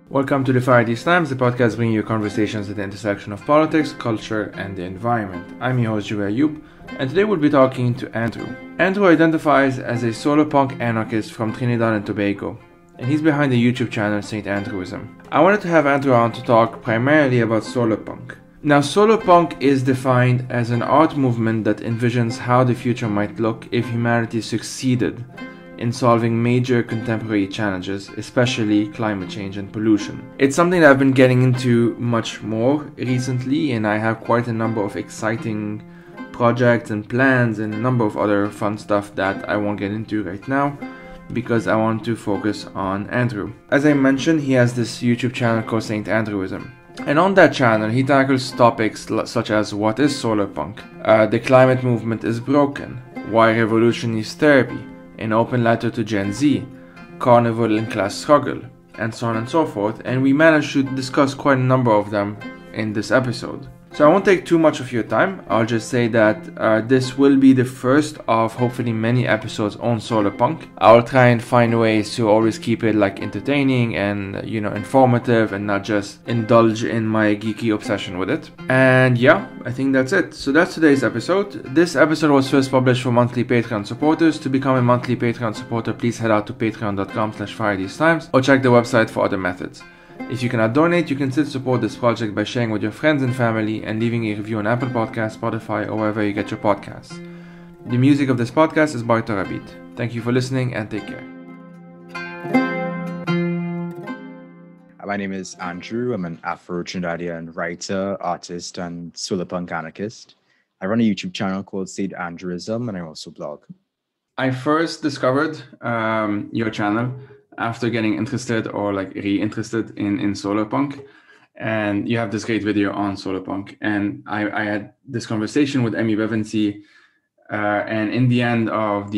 Welcome to the Fire These Times, the podcast bringing you conversations at the intersection of politics, culture, and the environment. I'm your host, Joey Ayoub, and today we'll be talking to Andrew. Andrew identifies as a Solarpunk Anarchist from Trinidad and Tobago, and he's behind the YouTube channel Saint Andrewism. I wanted to have Andrew on to talk primarily about Solarpunk. Now, Solarpunk is defined as an art movement that envisions how the future might look if humanity succeeded in solving major contemporary challenges, especially climate change and pollution. It's something that I've been getting into much more recently, and I have quite a number of exciting projects and plans and a number of other fun stuff that I won't get into right now because I want to focus on Andrew. As I mentioned, he has this YouTube channel called Saint Andrewism. And on that channel, he tackles topics such as what is solarpunk, the climate movement is broken, why revolution is therapy, an open letter to Gen Z, carnival and class struggle, and so on and so forth, and we managed to discuss quite a number of them in this episode. So I won't take too much of your time. I'll just say that this will be the first of hopefully many episodes on Solarpunk. I'll try and find ways to always keep it entertaining and informative and not just indulge in my geeky obsession with it. And yeah, I think that's it. So that's today's episode. This episode was first published for monthly Patreon supporters. To become a monthly Patreon supporter, please head out to patreon.com/firethesetimes or check the website for other methods. If you cannot donate, you can still support this project by sharing with your friends and family and leaving a review on Apple Podcasts, Spotify, or wherever you get your podcasts. The music of this podcast is by Torabit. Thank you for listening and take care. My name is Andrew. I'm an Afro-Trinidadian writer, artist, and Solarpunk Anarchist. I run a YouTube channel called Saint Andrewism, and I also blog. I first discovered your channel after getting interested or re-interested in Solarpunk, and you have this great video on Solarpunk, and I had this conversation with Emmy Bevancy, and in the end of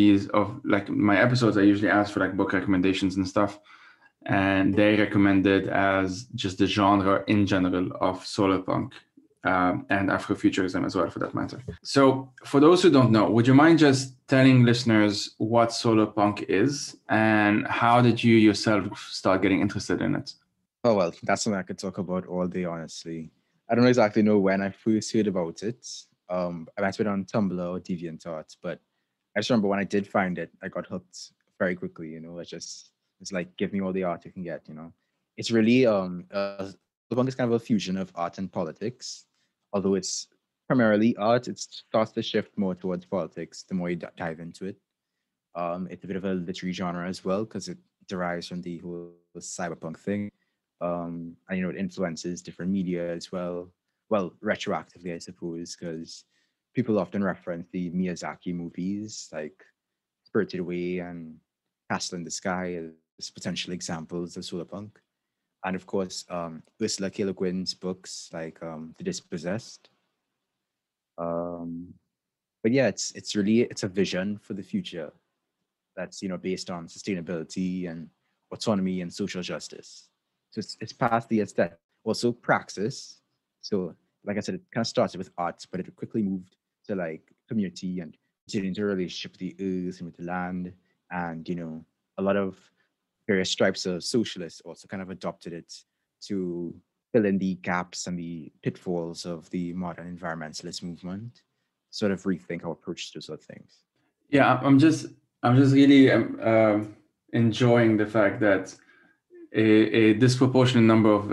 my episodes, I usually ask for book recommendations and stuff, and they recommended as just the genre in general of Solarpunk and Afrofuturism as well, for that matter. So for those who don't know, would you mind just telling listeners what Solarpunk is and how did you yourself start getting interested in it? Oh, well, that's something I could talk about all day, honestly. I don't exactly know when I first heard about it. I might have been on Tumblr or DeviantArt, but I just remember when I did find it, I got hooked very quickly. It's like, give me all the art you can get. It's really Solarpunk is kind of a fusion of art and politics. Although it's primarily art, it starts to shift more towards politics the more you dive into it. It's a bit of a literary genre as well because it derives from the whole cyberpunk thing. And it influences different media as well. Well, retroactively, I suppose, because people often reference the Miyazaki movies like Spirited Away and Castle in the Sky as potential examples of solarpunk. And of course, Ursula K. Le Guin's books like The Dispossessed. But yeah, it's a vision for the future that's based on sustainability and autonomy and social justice. So it's past the aesthetic, also praxis. So like I said, it kind of started with art, but it quickly moved to community and getting into a relationship with the earth and with the land, and a lot of various stripes of socialists also kind of adopted it to fill in the gaps and the pitfalls of the modern environmentalist movement, sort of rethink our approach to sort of things. Yeah, I'm just really enjoying the fact that a disproportionate number of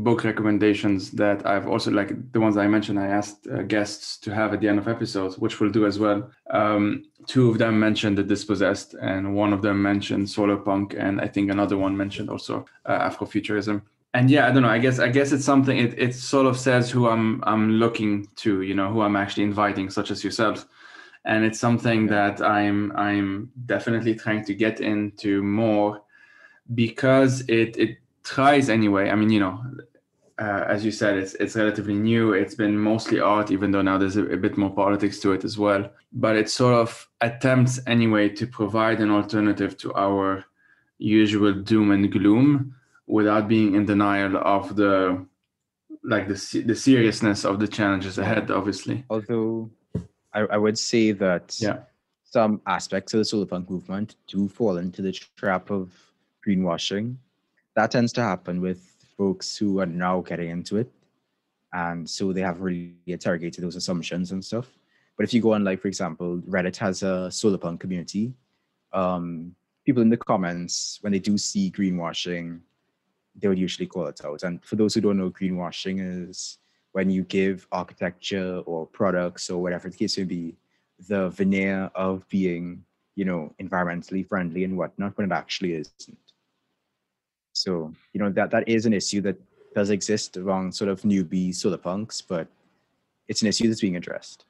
book recommendations that I've also, the ones I mentioned, I asked guests to have at the end of episodes, which we'll do as well. Two of them mentioned The Dispossessed, and one of them mentioned Solarpunk, and I think another one mentioned also Afrofuturism. And yeah, I don't know. I guess it's something. It sort of says who I'm looking to, who I'm actually inviting, such as yourself. And it's something that I'm definitely trying to get into more, because it tries anyway. I mean, as you said, it's relatively new. It's been mostly art, even though now there's a bit more politics to it as well. But it sort of attempts anyway to provide an alternative to our usual doom and gloom without being in denial of the seriousness of the challenges ahead, obviously. Although I would say that some aspects of the solarpunk movement do fall into the trap of greenwashing. That tends to happen with folks who are now getting into it, and so they have really interrogated those assumptions and stuff. But if you go on, like, for example, Reddit has a Solarpunk community. People in the comments, when they do see greenwashing, they would usually call it out. And for those who don't know, greenwashing is when you give architecture or products or whatever the case may be, the veneer of being, environmentally friendly and whatnot, when it actually isn't. So, that is an issue that does exist among sort of newbie solar punks, but it's an issue that's being addressed.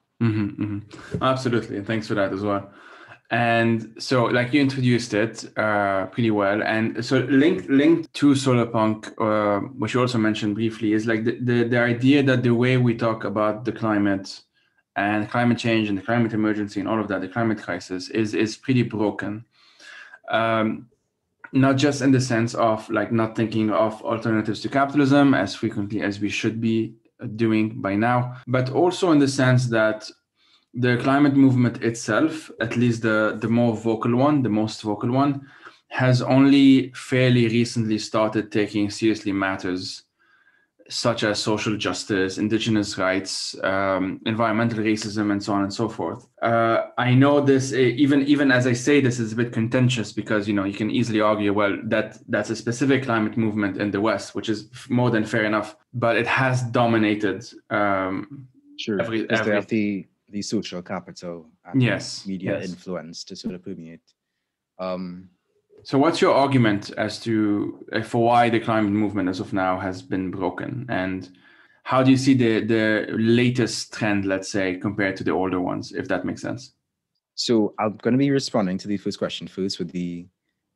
Absolutely. And thanks for that as well. And so, like, you introduced it pretty well. And so linked to Solarpunk, which you also mentioned briefly, is like the idea that the way we talk about the climate and climate change and the climate emergency and all of that, the climate crisis is pretty broken. Not just in the sense of like not thinking of alternatives to capitalism as frequently as we should be doing by now, but also in the sense that the climate movement itself, at least the most vocal one, has only fairly recently started taking seriously matters such as social justice, indigenous rights, environmental racism, and so on and so forth. I know this, even as I say this, is a bit contentious because, you can easily argue, well, that's a specific climate movement in the West, which is more than fair enough, but it has dominated. Sure, because they have the social capital and media influence to sort of permeate. So what's your argument as to for why the climate movement as of now has been broken? And how do you see the latest trend, let's say, compared to the older ones, if that makes sense? So I'm going to be responding to the first question first with the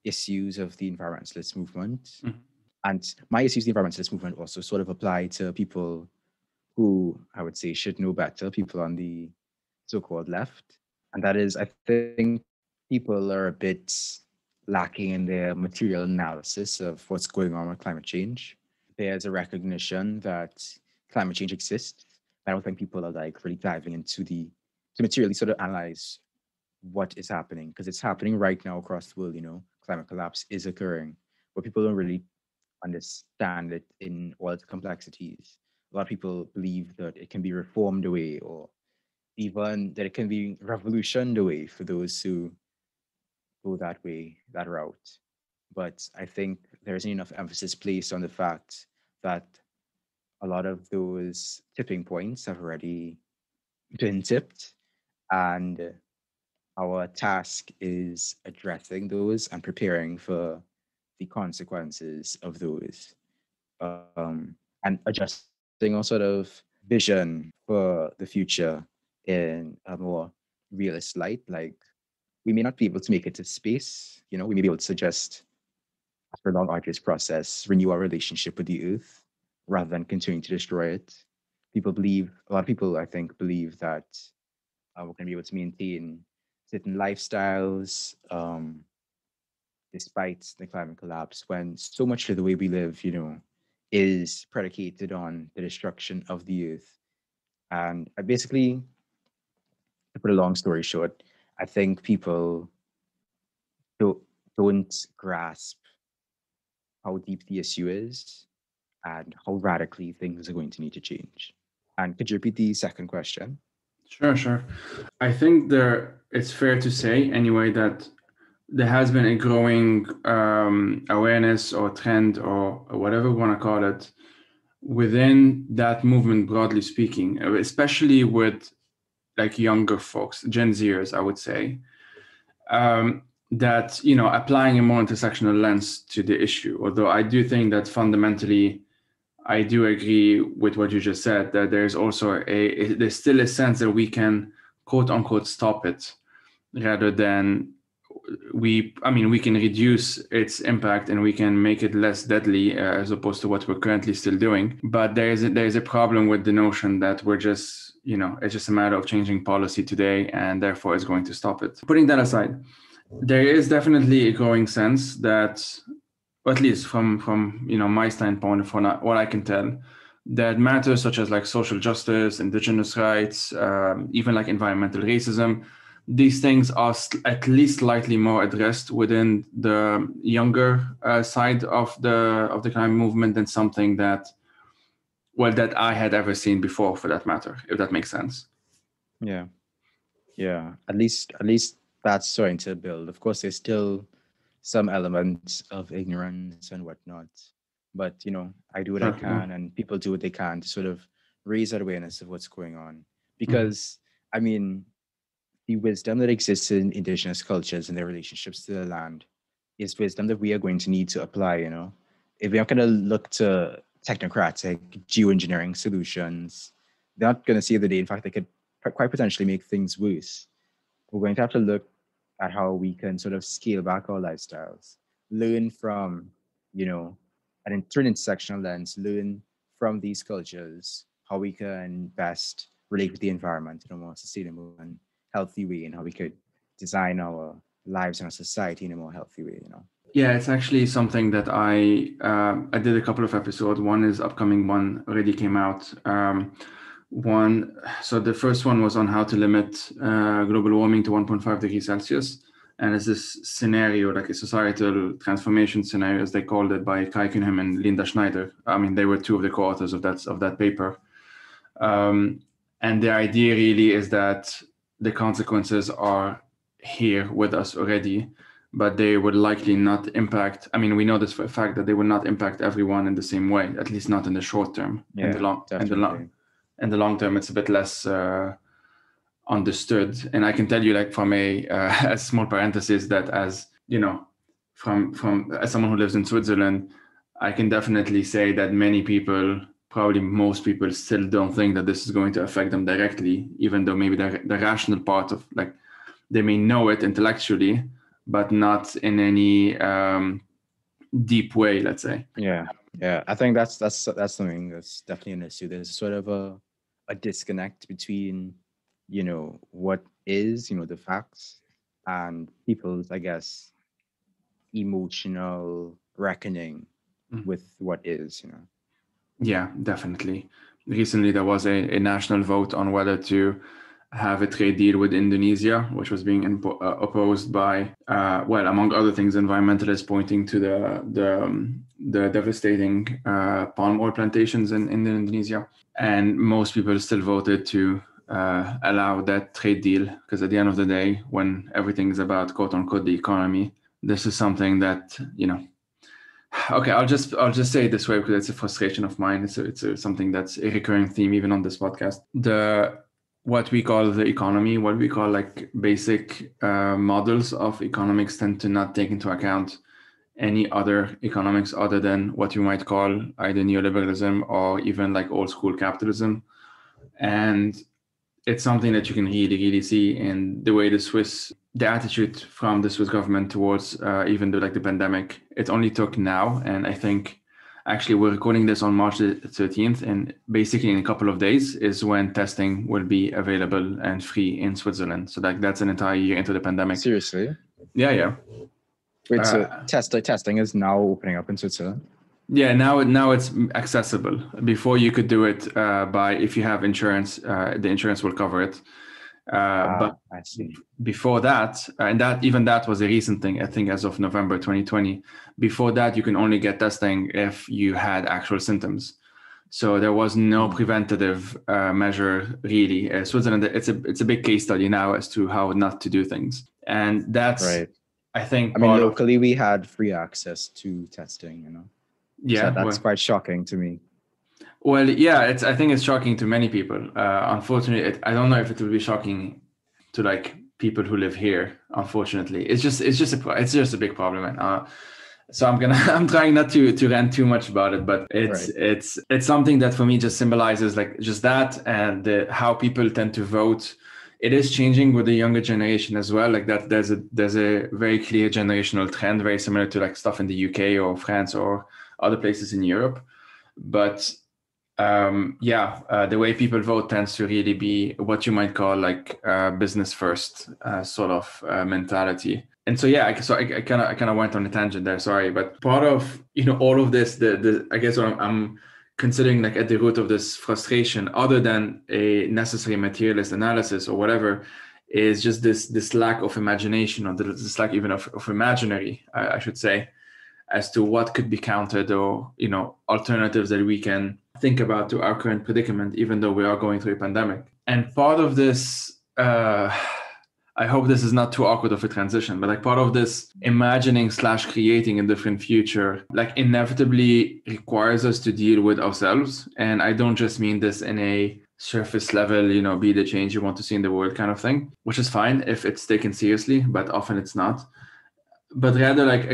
issues of the environmentalist movement. Mm-hmm. And my issues of the environmentalist movement also sort of apply to people who I would say should know better, people on the so-called left. And that is, I think people are a bit lacking in their material analysis of what's going on with climate change. There's a recognition that climate change exists. I don't think people are like really diving into to materially sort of analyze what is happening, because it's happening right now across the world. Climate collapse is occurring, but people don't really understand it in all its complexities. A lot of people believe that it can be reformed away, or even that it can be revolutioned away for those who go that route. But I think there isn't enough emphasis placed on the fact that a lot of those tipping points have already been tipped, and our task is addressing those and preparing for the consequences of those, and adjusting our sort of vision for the future in a more realist light. Like, we may not be able to make it to space, we may be able to suggest, after a long, arduous process, renew our relationship with the Earth rather than continuing to destroy it. A lot of people, I think, believe that we're going to be able to maintain certain lifestyles despite the climate collapse, when so much of the way we live, is predicated on the destruction of the Earth. And I basically, to put a long story short, I think people don't grasp how deep the issue is and how radically things are going to need to change. And could you repeat the second question? Sure. I think it's fair to say anyway that there has been a growing awareness or trend or whatever we want to call it within that movement, broadly speaking, especially with like younger folks, Gen Zers, I would say, that, applying a more intersectional lens to the issue. Although I do think that fundamentally, I do agree with what you just said, that there's also there's still a sense that we can quote unquote stop it, rather than we can reduce its impact and we can make it less deadly, as opposed to what we're currently still doing. But there is a problem with the notion that we're just, it's just a matter of changing policy today and therefore it's going to stop it. Putting that aside, there is definitely a growing sense that, or at least from my standpoint, from what I can tell, that matters such as like social justice, indigenous rights, even like environmental racism, these things are at least slightly more addressed within the younger side of the climate movement than something that, well, that I had ever seen before, for that matter, if that makes sense. Yeah. Yeah. At least that's starting to build. Of course, there's still some elements of ignorance and whatnot. But I do what I Certainly. can, and people do what they can to sort of raise that awareness of what's going on. Mhm. Because I mean, the wisdom that exists in indigenous cultures and their relationships to the land is wisdom that we are going to need to apply. If we're not going to look to technocratic geoengineering solutions, they're not going to see the day. In fact, they could quite potentially make things worse. We're going to have to look at how we can sort of scale back our lifestyles, learn from, through an intersectional lens, learn from these cultures how we can best relate with the environment in a more sustainable and healthy way, and how we could design our lives and our society in a more healthy way. Yeah, it's actually something that I did a couple of episodes. One is upcoming, one already came out. So the first one was on how to limit global warming to 1.5 degrees Celsius. And it's this scenario, like a societal transformation scenario, as they called it, by Kai Kuhnhem and Linda Schneider. I mean, they were two of the co-authors of that paper. And the idea really is that the consequences are here with us already, but they would likely not impact. I mean, we know this for a fact that they will not impact everyone in the same way, at least not in the short term. Yeah, definitely. In the long term, it's a bit less understood. And I can tell you, like, from a small parenthesis, that, as you know, from as someone who lives in Switzerland, I can definitely say that many people, probably most people, still don't think that this is going to affect them directly, even though maybe the rational part of, like, they may know it intellectually, but not in any deep way, let's say. Yeah. I think that's something that's definitely an issue. There's sort of a disconnect between, what is, the facts, and people's, I guess, emotional reckoning with what is. Yeah, definitely. Recently, there was a national vote on whether to have a trade deal with Indonesia, which was being opposed by, well, among other things, environmentalists pointing to the devastating palm oil plantations in Indonesia. And most people still voted to allow that trade deal, because at the end of the day, when everything is about, quote unquote, the economy, this is something that, okay, I'll just say it this way, because it's a frustration of mine. It's something that's a recurring theme even on this podcast. What we call the economy, what we call, like, basic models of economics, tend to not take into account any other economics other than what you might call either neoliberalism or even, like, old school capitalism. And it's something that you can really, really see in the way the attitude from the Swiss government towards even the pandemic. It only took now, and I think actually we're recording this on March 13th, and basically in a couple of days is when testing will be available and free in Switzerland. So that's an entire year into the pandemic. Seriously? Yeah. Wait, so testing is now opening up in Switzerland? Yeah, now it's accessible. Before, you could do it by, if you have insurance, the insurance will cover it. But I see. Before that, and that was a recent thing, I think, as of November 2020. Before that, you can only get testing if you had actual symptoms. So there was no preventative measure, really. Switzerland, it's a big case study now as to how not to do things, and that's right. I think. I mean, locally we had free access to testing. Yeah, so that's quite shocking to me. Well, yeah, I think it's shocking to many people. Unfortunately, I don't know if it will be shocking to, like, people who live here. Unfortunately, it's just a big problem. And so I'm trying not to rant too much about it, but it's something that for me just symbolizes, like, just that, and how people tend to vote. It is changing with the younger generation as well. Like, that there's a very clear generational trend, very similar to, like, stuff in the UK or France or other places in Europe. But the way people vote tends to really be what you might call, like, business first sort of mentality. And so, yeah, I kind of went on a tangent there. Sorry, but part of all of this, I guess what I'm considering, like, at the root of this frustration, other than a necessary materialist analysis or whatever, is just this lack of imagination, or this lack even of imaginary, I should say, as to what could be countered, or alternatives that we can think about to our current predicament, even though we are going through a pandemic. And part of this, I hope this is not too awkward of a transition, but like part of this imagining / creating a different future, like inevitably requires us to deal with ourselves. And I don't just mean this in a surface level, be the change you want to see in the world kind of thing, which is fine if it's taken seriously, but often it's not. But rather like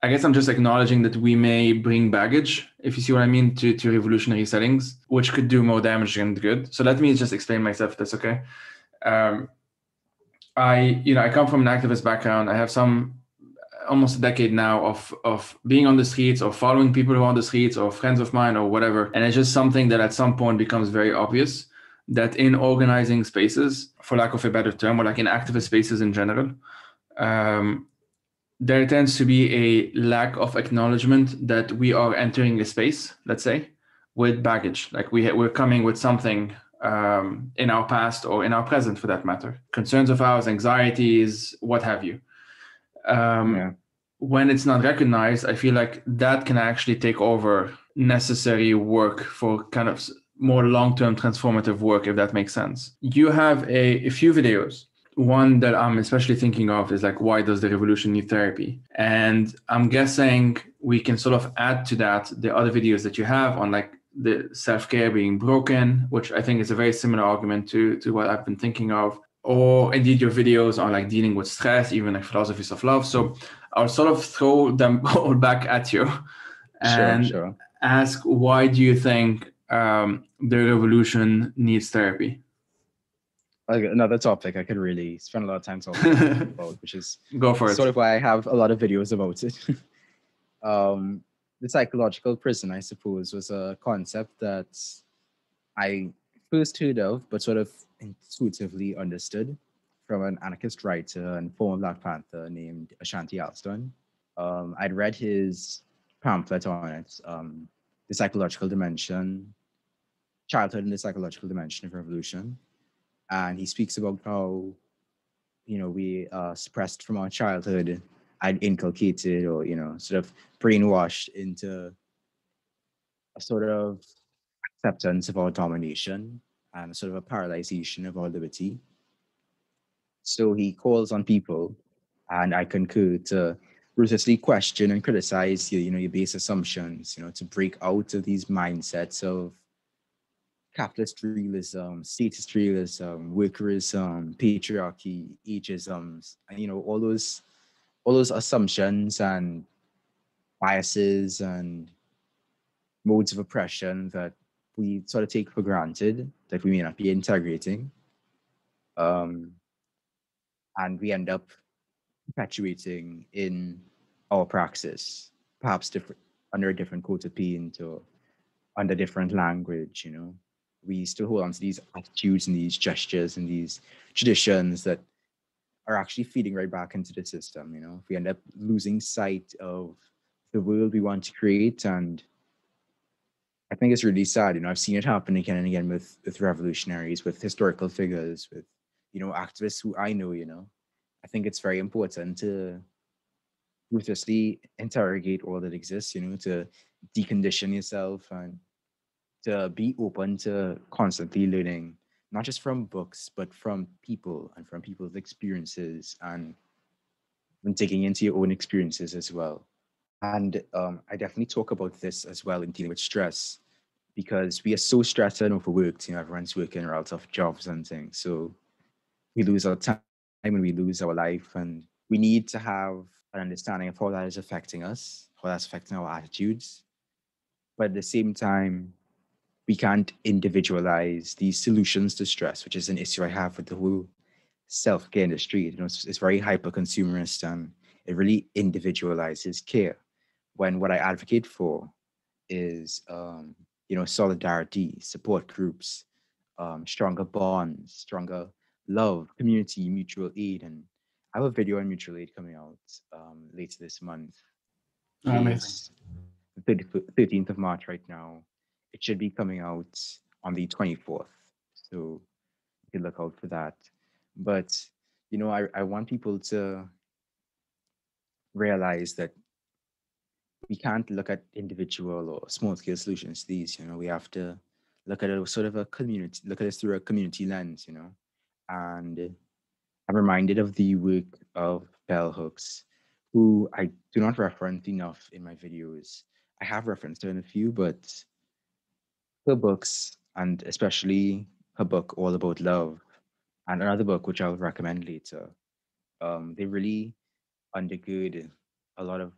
I guess I'm just acknowledging that we may bring baggage, if you see what I mean, to revolutionary settings, which could do more damage than good. So let me just explain myself, if that's okay. I come from an activist background. I have almost a decade now of being on the streets, or following people who are on the streets, or friends of mine, or whatever. And it's just something that at some point becomes very obvious that in organizing spaces, for lack of a better term, or like in activist spaces in general, there tends to be a lack of acknowledgement that we are entering a space, let's say, with baggage. Like we're coming with something in our past, or in our present for that matter, concerns of ours, anxieties, what have you. When it's not recognized, I feel like that can actually take over necessary work for kind of more long-term transformative work, if that makes sense. You have a few videos. One that I'm especially thinking of is like, why does the revolution need therapy? And I'm guessing we can sort of add to that the other videos that you have on like the self-care being broken, which I think is a very similar argument to what I've been thinking of, or indeed your videos on like dealing with stress, even like philosophies of love. So I'll sort of throw them all back at you and ask, why do you think the revolution needs therapy? Another topic I could really spend a lot of time talking about, which is sort of why I have a lot of videos about it. The psychological prison, I suppose, was a concept that I first heard of, but sort of intuitively understood from an anarchist writer and former Black Panther named Ashanti Alston. I'd read his pamphlet on it, The Psychological Dimension, Childhood and the Psychological Dimension of Revolution. And he speaks about how, we are suppressed from our childhood and inculcated, or, sort of brainwashed into a sort of acceptance of our domination and sort of a paralyzation of our liberty. So he calls on people, and I concur, to ruthlessly question and criticize your base assumptions, to break out of these mindsets of capitalist realism, statist realism, workerism, patriarchy, ageisms, and all those assumptions and biases and modes of oppression that we sort of take for granted that we may not be integrating. And we end up perpetuating in our praxis, perhaps different under a different coat of paint or under different language. We still hold on to these attitudes and these gestures and these traditions that are actually feeding right back into the system. We end up losing sight of the world we want to create. And I think it's really sad. I've seen it happen again and again with revolutionaries, with historical figures, with activists who I know. I think it's very important to ruthlessly interrogate all that exists, to decondition yourself and to be open to constantly learning, not just from books, but from people and from people's experiences, and when digging into your own experiences as well. And I definitely talk about this as well in dealing with stress, because we are so stressed and overworked. Everyone's working or out of jobs and things. So we lose our time and we lose our life. And we need to have an understanding of how that is affecting us, how that's affecting our attitudes. But at the same time, we can't individualize these solutions to stress, which is an issue I have with the whole self-care industry. It's very hyper-consumerist, and it really individualizes care, when what I advocate for is solidarity, support groups, stronger bonds, stronger love, community, mutual aid. And I have a video on mutual aid coming out later this month. It's the 13th of March right now. It should be coming out on the 24th. So you can look out for that. But I want people to realize that we can't look at individual or small scale solutions to these. We have to look at it sort of a community, look at this through a community lens. And I'm reminded of the work of bell hooks, who I do not reference enough in my videos. I have referenced her in a few, but her books, and especially her book All About Love, and another book which I'll recommend later, they really undergird a lot of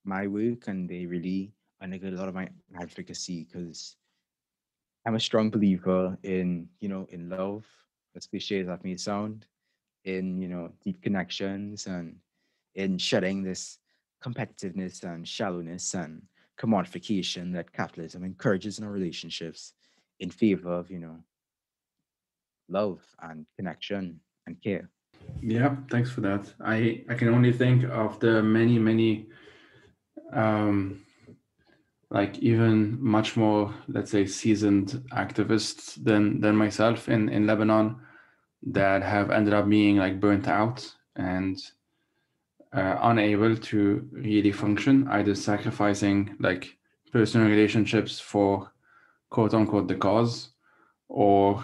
my work, and they really undergird a lot of my advocacy, because I'm a strong believer in in love, as cliche as that may sound, in deep connections, and in shedding this competitiveness and shallowness and commodification that capitalism encourages in our relationships, in favor of love and connection and care. Yeah, thanks for that. I can only think of the many um, like even much more, let's say, seasoned activists than myself in Lebanon that have ended up being like burnt out and unable to really function, either sacrificing like personal relationships for quote unquote the cause, or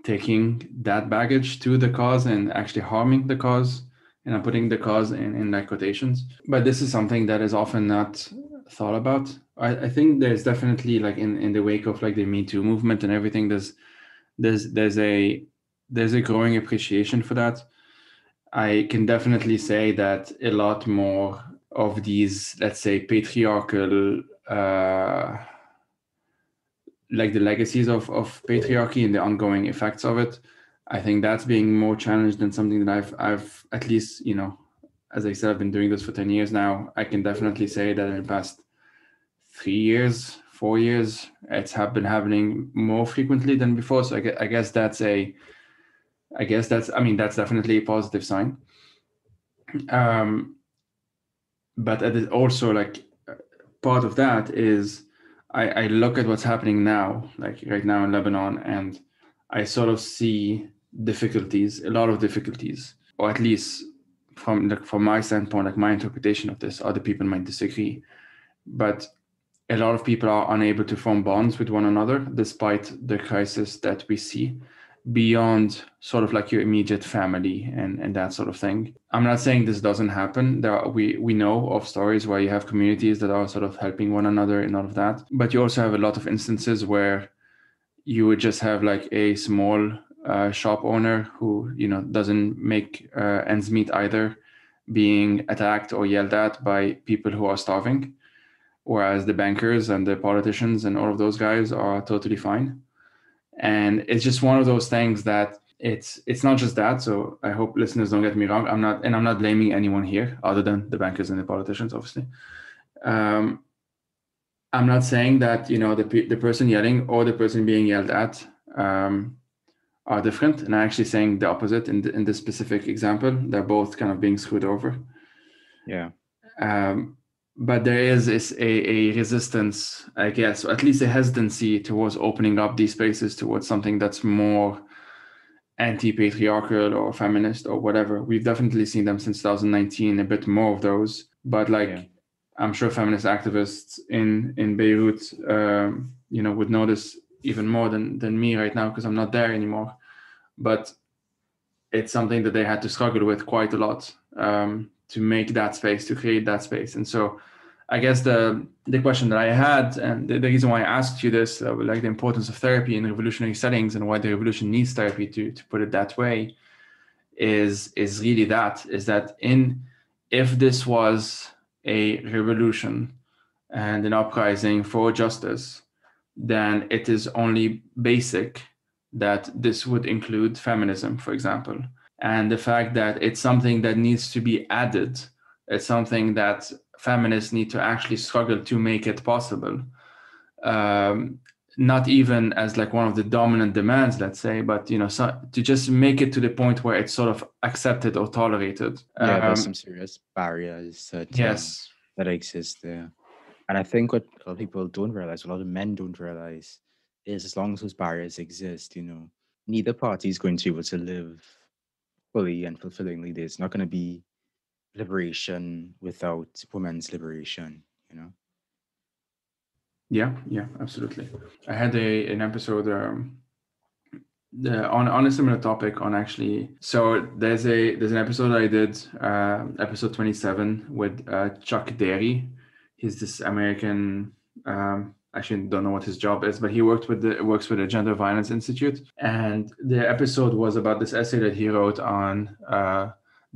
taking that baggage to the cause and actually harming the cause. And I'm putting the cause in like quotations. But this is something that is often not thought about. I think there's definitely like in the wake of like the Me Too movement and everything, there's there's a there's a growing appreciation for that. I can definitely say that a lot more of these, let's say, patriarchal, like the legacies of patriarchy and the ongoing effects of it, I think that's being more challenged than something that I've at least, as I said, I've been doing this for 10 years now. I can definitely say that in the past 3 years, 4 years, been happening more frequently than before. So I guess I mean, that's definitely a positive sign. Um, but it is also like part of that is I look at what's happening now, like right now in Lebanon, and I sort of see difficulties, a lot of difficulties, or at least from my standpoint, like my interpretation of this. Other people might disagree, but a lot of people are unable to form bonds with one another despite the crisis that we see beyond sort of like your immediate family and that sort of thing. I'm not saying this doesn't happen. We know of stories where you have communities that are sort of helping one another and all of that, but you also have a lot of instances where you would just have like a small shop owner who doesn't make ends meet either, being attacked or yelled at by people who are starving, whereas the bankers and the politicians and all of those guys are totally fine. And it's just one of those things that it's not just that. So I hope listeners don't get me wrong. I'm not blaming anyone here other than the bankers and the politicians, obviously. um, I'm not saying that the person yelling or the person being yelled at are different, and I'm actually saying the opposite in this specific example. They're both kind of being screwed over. Yeah. um, but there is a resistance, I guess, or at least a hesitancy towards opening up these spaces towards something that's more anti-patriarchal or feminist or whatever. We've definitely seen them since 2019, a bit more of those. But Yeah. like, I'm sure feminist activists in Beirut, would notice even more than me right now because I'm not there anymore. But it's something that they had to struggle with quite a lot to make that space, to create that space. And so I guess the question that I had, and the reason why I asked you this, like the importance of therapy in revolutionary settings and why the revolution needs therapy, to put it that way, is really is that if this was a revolution and an uprising for justice, then it is only basic that this would include feminism, for example. And the fact that it's something that needs to be added, it's something that feminists need to actually struggle to make it possible. Um, Not even as like one of the dominant demands, let's say, but to just make it to the point where it's sort of accepted or tolerated. Yeah, there's some serious barriers Yes. that exist there. And I think what a lot of people don't realize, a lot of men don't realize, is as long as those barriers exist, neither party is going to be able to live fully and fulfillingly. There's not going to be liberation without women's liberation, you know? Yeah, yeah, absolutely. I had an episode on a similar topic on actually. So there's an episode I did, episode 27 with Chuck Derry. He's this American. Actually, don't know what his job is, but he works with the Gender Violence Institute, and the episode was about this essay that he wrote on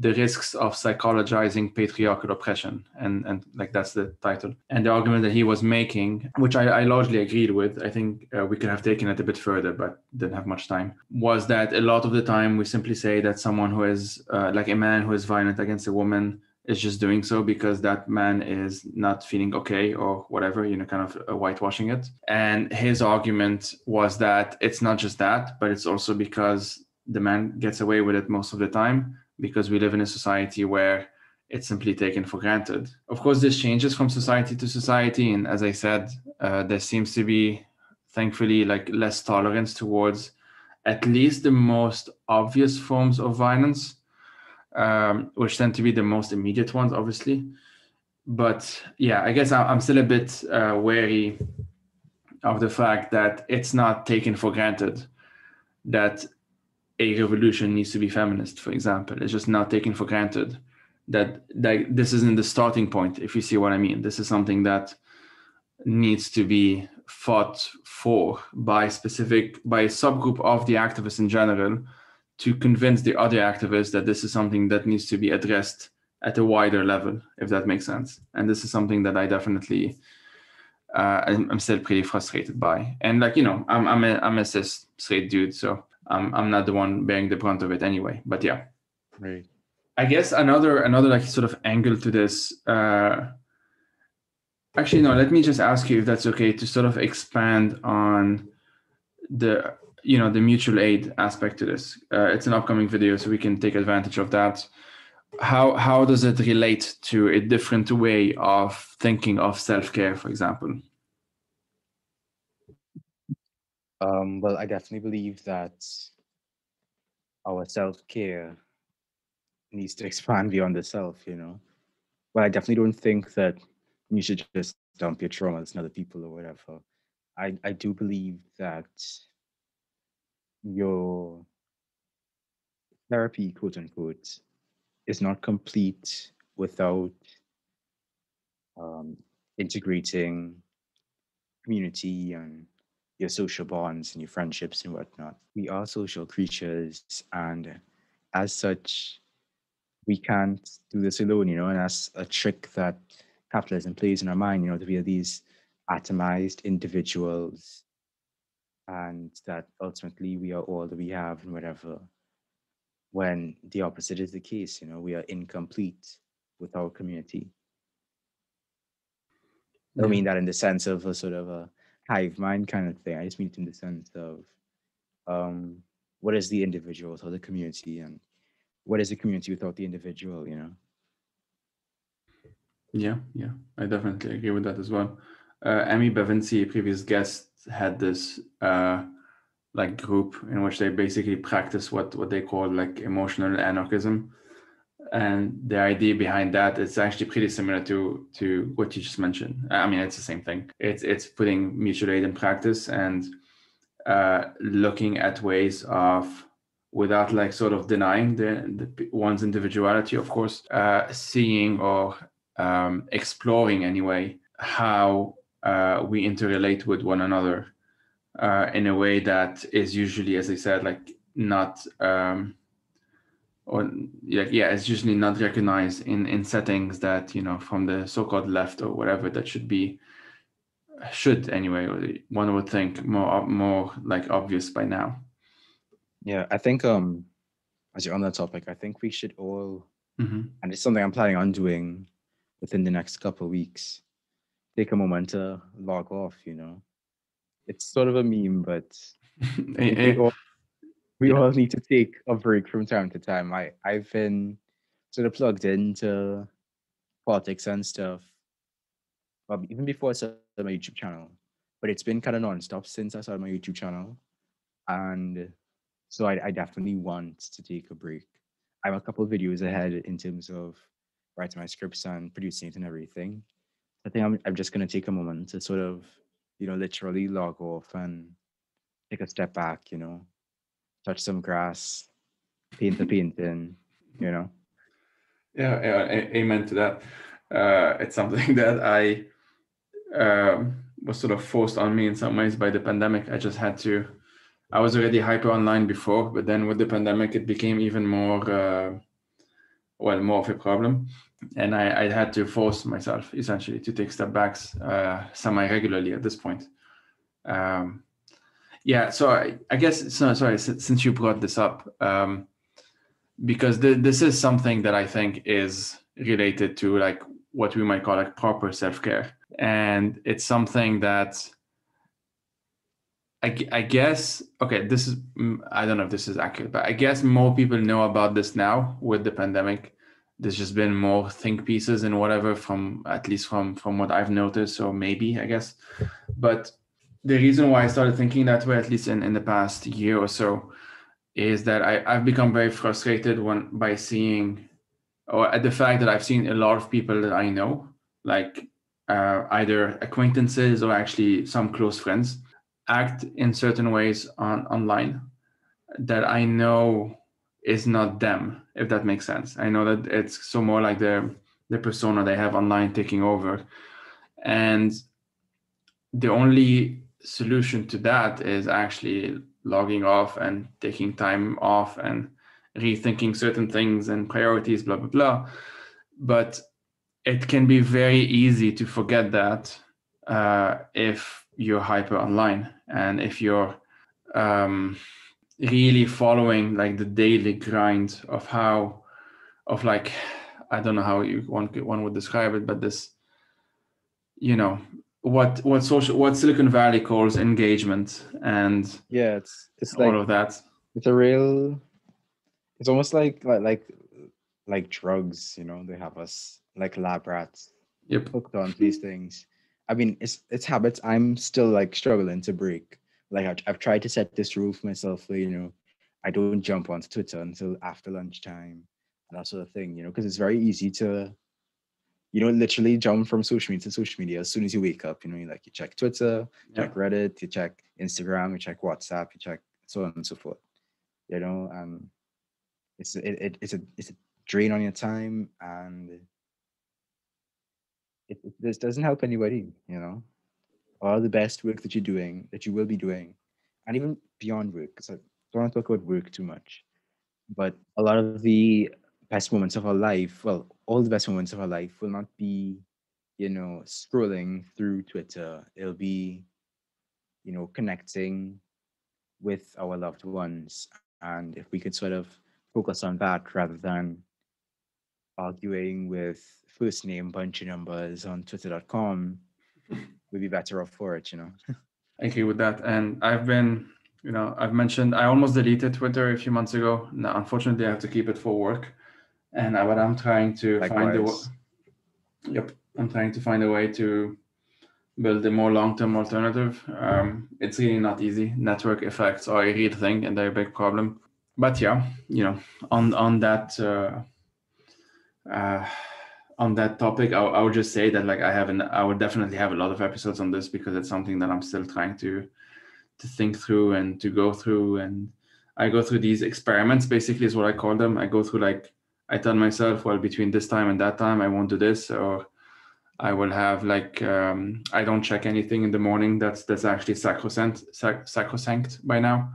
the risks of psychologizing patriarchal oppression, and like that's the title. And the argument that he was making, which I largely agreed with, I think we could have taken it a bit further, but didn't have much time, was that a lot of the time we simply say that someone who is like a man who is violent against a woman is just doing so because that man is not feeling okay or whatever, kind of whitewashing it. And his argument was that it's not just that, but it's also because the man gets away with it most of the time because we live in a society where it's simply taken for granted. Of course, this changes from society to society. And as I said, there seems to be, thankfully, like less tolerance towards at least the most obvious forms of violence, which tend to be the most immediate ones, obviously. But yeah, I guess I'm still a bit wary of the fact that it's not taken for granted that a revolution needs to be feminist, for example. It's just not taken for granted that this isn't the starting point, if you see what I mean. This is something that needs to be fought for by a subgroup of the activists in general to convince the other activists that this is something that needs to be addressed at a wider level, if that makes sense. And this is something that I definitely I'm still pretty frustrated by. And like, I'm a cis straight dude, so I'm not the one bearing the brunt of it anyway. But yeah, Right. I guess another like sort of angle to this. Actually, no. Let me just ask you if that's okay to sort of expand on the the mutual aid aspect to this. It's an upcoming video, so we can take advantage of that. How does it relate to a different way of thinking of self-care, for example? Well, I definitely believe that our self-care needs to expand beyond the self, you know? But I definitely don't think that you should just dump your traumas on other people or whatever. I do believe that your therapy, quote unquote, is not complete without um, integrating community and your social bonds and your friendships and whatnot. We are social creatures, and as such, we can't do this alone, you know, and that's a trick that capitalism plays in our mind, you know, that we are these atomized individuals and that ultimately we are all that we have and whatever, when the opposite is the case, you know, we are incomplete with our community. I don't Yeah. mean that in the sense of a sort of a hive mind kind of thing. I just mean it in the sense of um, what is the individual without the community, and what is the community without the individual, you know? Yeah, yeah, I definitely agree with that as well. Amy Bevancy, a previous guest, had this like group in which they basically practice what they call like emotional anarchism, and the idea behind that is actually pretty similar to what you just mentioned. I mean, it's the same thing. It's putting mutual aid in practice and looking at ways of without like sort of denying the one's individuality, of course, seeing or exploring anyway how we interrelate with one another in a way that is usually, as I said, like not or yeah, it's usually not recognized in settings that from the so-called left or whatever that should anyway, or one would think more like obvious by now. Yeah, I think as you're on that topic, I think we should all, Mm-hmm. and it's something I'm planning on doing within the next couple of weeks, take a moment to log off, you know. It's sort of a meme, but I think we Yeah. all need to take a break from time to time. I've been sort of plugged into politics and stuff, even before I started my YouTube channel. But it's been kind of nonstop since I started my YouTube channel, and so I definitely want to take a break. I'm a couple of videos ahead in terms of writing my scripts and producing it and everything. I think I'm just gonna take a moment to sort of, literally log off and take a step back, touch some grass, paint a painting, you know. Yeah, yeah, amen to that. It's something that I was sort of forced on me in some ways by the pandemic. I just had to. I was already hyper online before, but then with the pandemic, it became even more, more of a problem. And I had to force myself essentially to take step backs semi regularly at this point. Um, yeah, so I guess, so, sorry, since you brought this up, because this is something that I think is related to like what we might call like proper self care. And it's something that I guess, okay, this is, I don't know if this is accurate, but I guess more people know about this now with the pandemic. There's just been more think pieces and whatever from, at least from what I've noticed. So maybe, I guess. But the reason why I started thinking that way, at least in the past year or so, is that I've become very frustrated by seeing, or at the fact that I've seen a lot of people that I know, like either acquaintances or actually some close friends, act in certain ways online that I know is not them, if that makes sense. I know that it's so more like the persona they have online taking over. And the only solution to that is actually logging off and taking time off and rethinking certain things and priorities, blah, blah, blah. But it can be very easy to forget that if you're hyper online and if you're um, really following like the daily grind of like, I don't know how one would describe it, but this, you know, what Silicon Valley calls engagement and Yeah, it's all like of that. it's a real. It's almost like drugs. They have us like lab rats Yep. hooked on to these things. I mean, it's habits I'm still like struggling to break. Like I've tried to set this rule for myself. I don't jump onto Twitter until after lunchtime and that sort of thing. Because it's very easy to literally jump from social media to social media as soon as you wake up. You check Twitter, Yeah. check Reddit, you check Instagram, you check WhatsApp, you check so on and so forth. It's a drain on your time, and this doesn't help anybody. All the best work that you're doing, that you will be doing, and even beyond work, because I don't want to talk about work too much, but a lot of the best moments of our life, well, all the best moments of our life will not be, scrolling through Twitter. It'll be, connecting with our loved ones. And if we could sort of focus on that rather than arguing with first name bunch of numbers on twitter.com, we'd be better off for it. I agree with that. And I've mentioned I almost deleted Twitter a few months ago. Now, unfortunately, I have to keep it for work. And but I'm trying to find Likewise. yep, I'm trying to find a way to build a more long-term alternative. It's really not easy. Network effects are a real thing, and they're a big problem. But yeah, on that uh, on that topic, I would just say that like I would definitely have a lot of episodes on this because it's something that I'm still trying to think through and to go through. And I go through these experiments, basically is what I call them. I go through like, I tell myself, well, between this time and that time, I won't do this, or I will have like, I don't check anything in the morning. That's actually sacrosanct by now.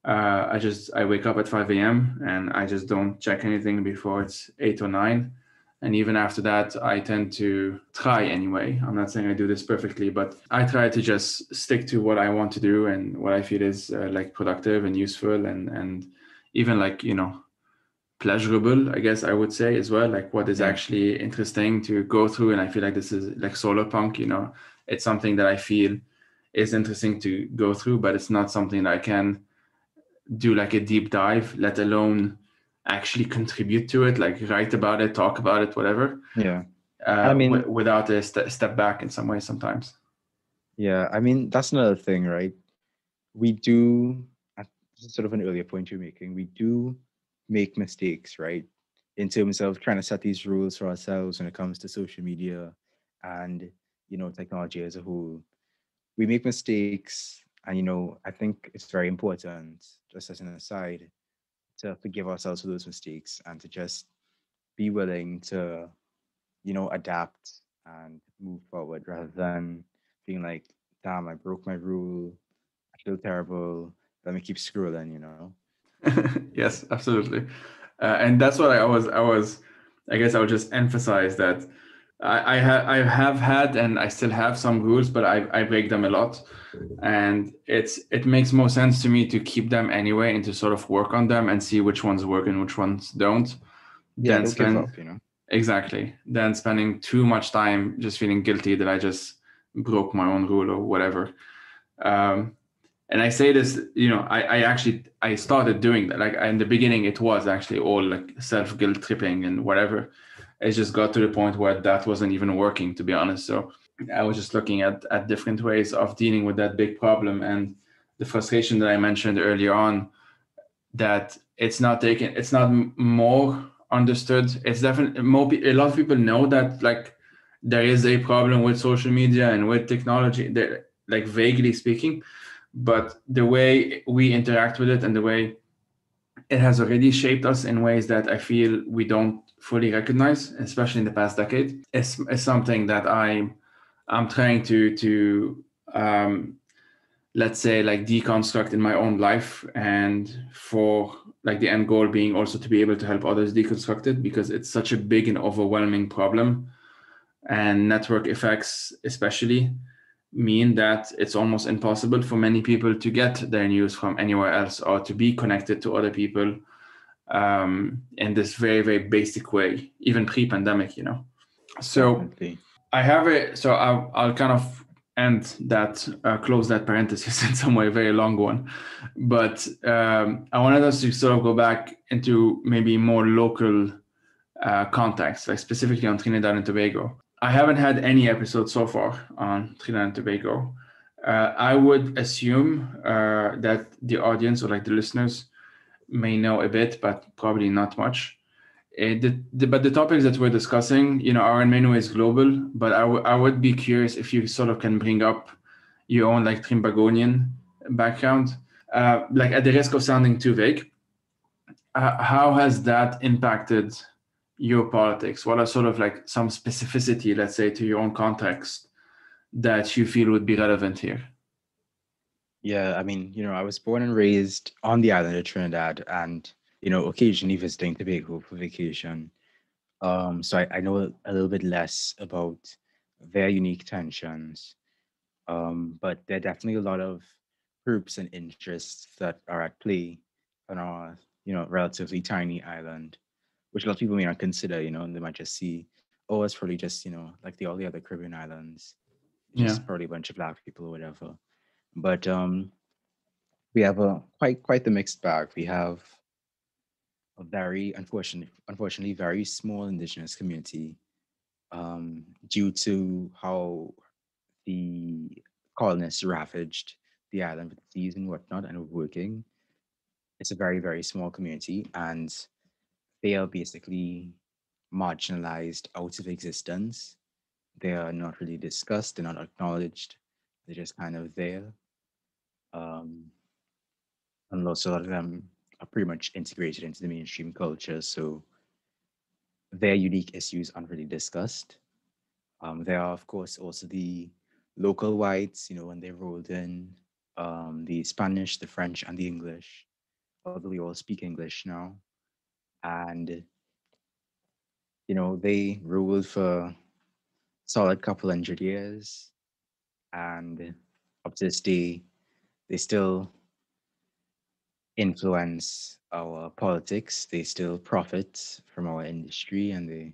I wake up at 5 a.m. and I just don't check anything before it's 8 or 9. And even after that, I tend to try anyway. I'm not saying I do this perfectly, but I try to just stick to what I want to do and what I feel is like productive and useful and even like, pleasurable, I guess I would say as well, like what is Yeah. actually interesting to go through. And I feel like this is like Solarpunk, it's something that I feel is interesting to go through, but it's not something that I can do like a deep dive, let alone actually contribute to it, like write about it, talk about it, whatever, Yeah. And I mean, without a step back in some way sometimes. yeah, I mean, that's another thing, right? We do, this is sort of an earlier point you're making, we do make mistakes, right? In terms of trying to set these rules for ourselves when it comes to social media and, technology as a whole. We make mistakes, and, I think it's very important, just as an aside, to forgive ourselves for those mistakes and to just be willing to, adapt and move forward rather than being like, damn, I broke my rule. I feel terrible. Let me keep scrolling. Yes, absolutely. And that's what I guess I would just emphasize that I have had and I still have some rules, but I break them a lot, and it makes more sense to me to keep them anyway and to sort of work on them and see which ones work and which ones don't, Yeah, than don't give spend up. exactly than spending too much time just feeling guilty that I just broke my own rule or whatever. Um, and I say this, I actually I started doing that. Like in the beginning, it was actually all like self guilt tripping and whatever. It just got to the point where that wasn't even working, to be honest. So I was just looking at different ways of dealing with that big problem, and the frustration that I mentioned earlier on, that it's not more understood. It's definitely a lot of people know that like there is a problem with social media and with technology, like vaguely speaking, but the way we interact with it and the way it has already shaped us in ways that I feel we don't fully recognize, especially in the past decade, is something that I'm trying to let's say like deconstruct in my own life, and for like the end goal being also to be able to help others deconstruct it, because it's such a big and overwhelming problem, and network effects especially mean that it's almost impossible for many people to get their news from anywhere else or to be connected to other people in this very, very basic way, even pre-pandemic, So Definitely. I have a, so I'll kind of end that, close that parenthesis in some way, very long one. But I wanted us to sort of go back into maybe more local context, like specifically on Trinidad and Tobago. I haven't had any episodes so far on Trinidad and Tobago. I would assume that the audience or like the listeners may know a bit, but probably not much. But the topics that we're discussing, are in many ways global. But I would be curious if you sort of can bring up your own like Trimbagonian background. Like at the risk of sounding too vague, how has that impacted your politics? What are sort of like some specificity, let's say, to your own context that you feel would be relevant here? Yeah, I mean, I was born and raised on the island of Trinidad and, occasionally visiting Tobago for vacation. So I know a little bit less about their unique tensions. But there are definitely a lot of groups and interests that are at play on our, relatively tiny island, which a lot of people may not consider, and they might just see, oh, it's probably just, like all the other Caribbean islands, Yeah. just probably a bunch of black people or whatever. But we have a quite the mixed bag. We have a very unfortunately very small indigenous community, due to how the colonists ravaged the island with disease and whatnot and overworking. It's a very, very small community, and they are basically marginalized out of existence. They are not really discussed, they're not acknowledged, they're just kind of there. Um, and lots a lot of them are pretty much integrated into the mainstream culture, so their unique issues aren't really discussed. There are, of course, also the local whites, when they rolled in, the Spanish, the French, and the English, although we all speak English now. And, they ruled for solid couple hundred years. And up to this day, they still influence our politics. They still profit from our industry, and they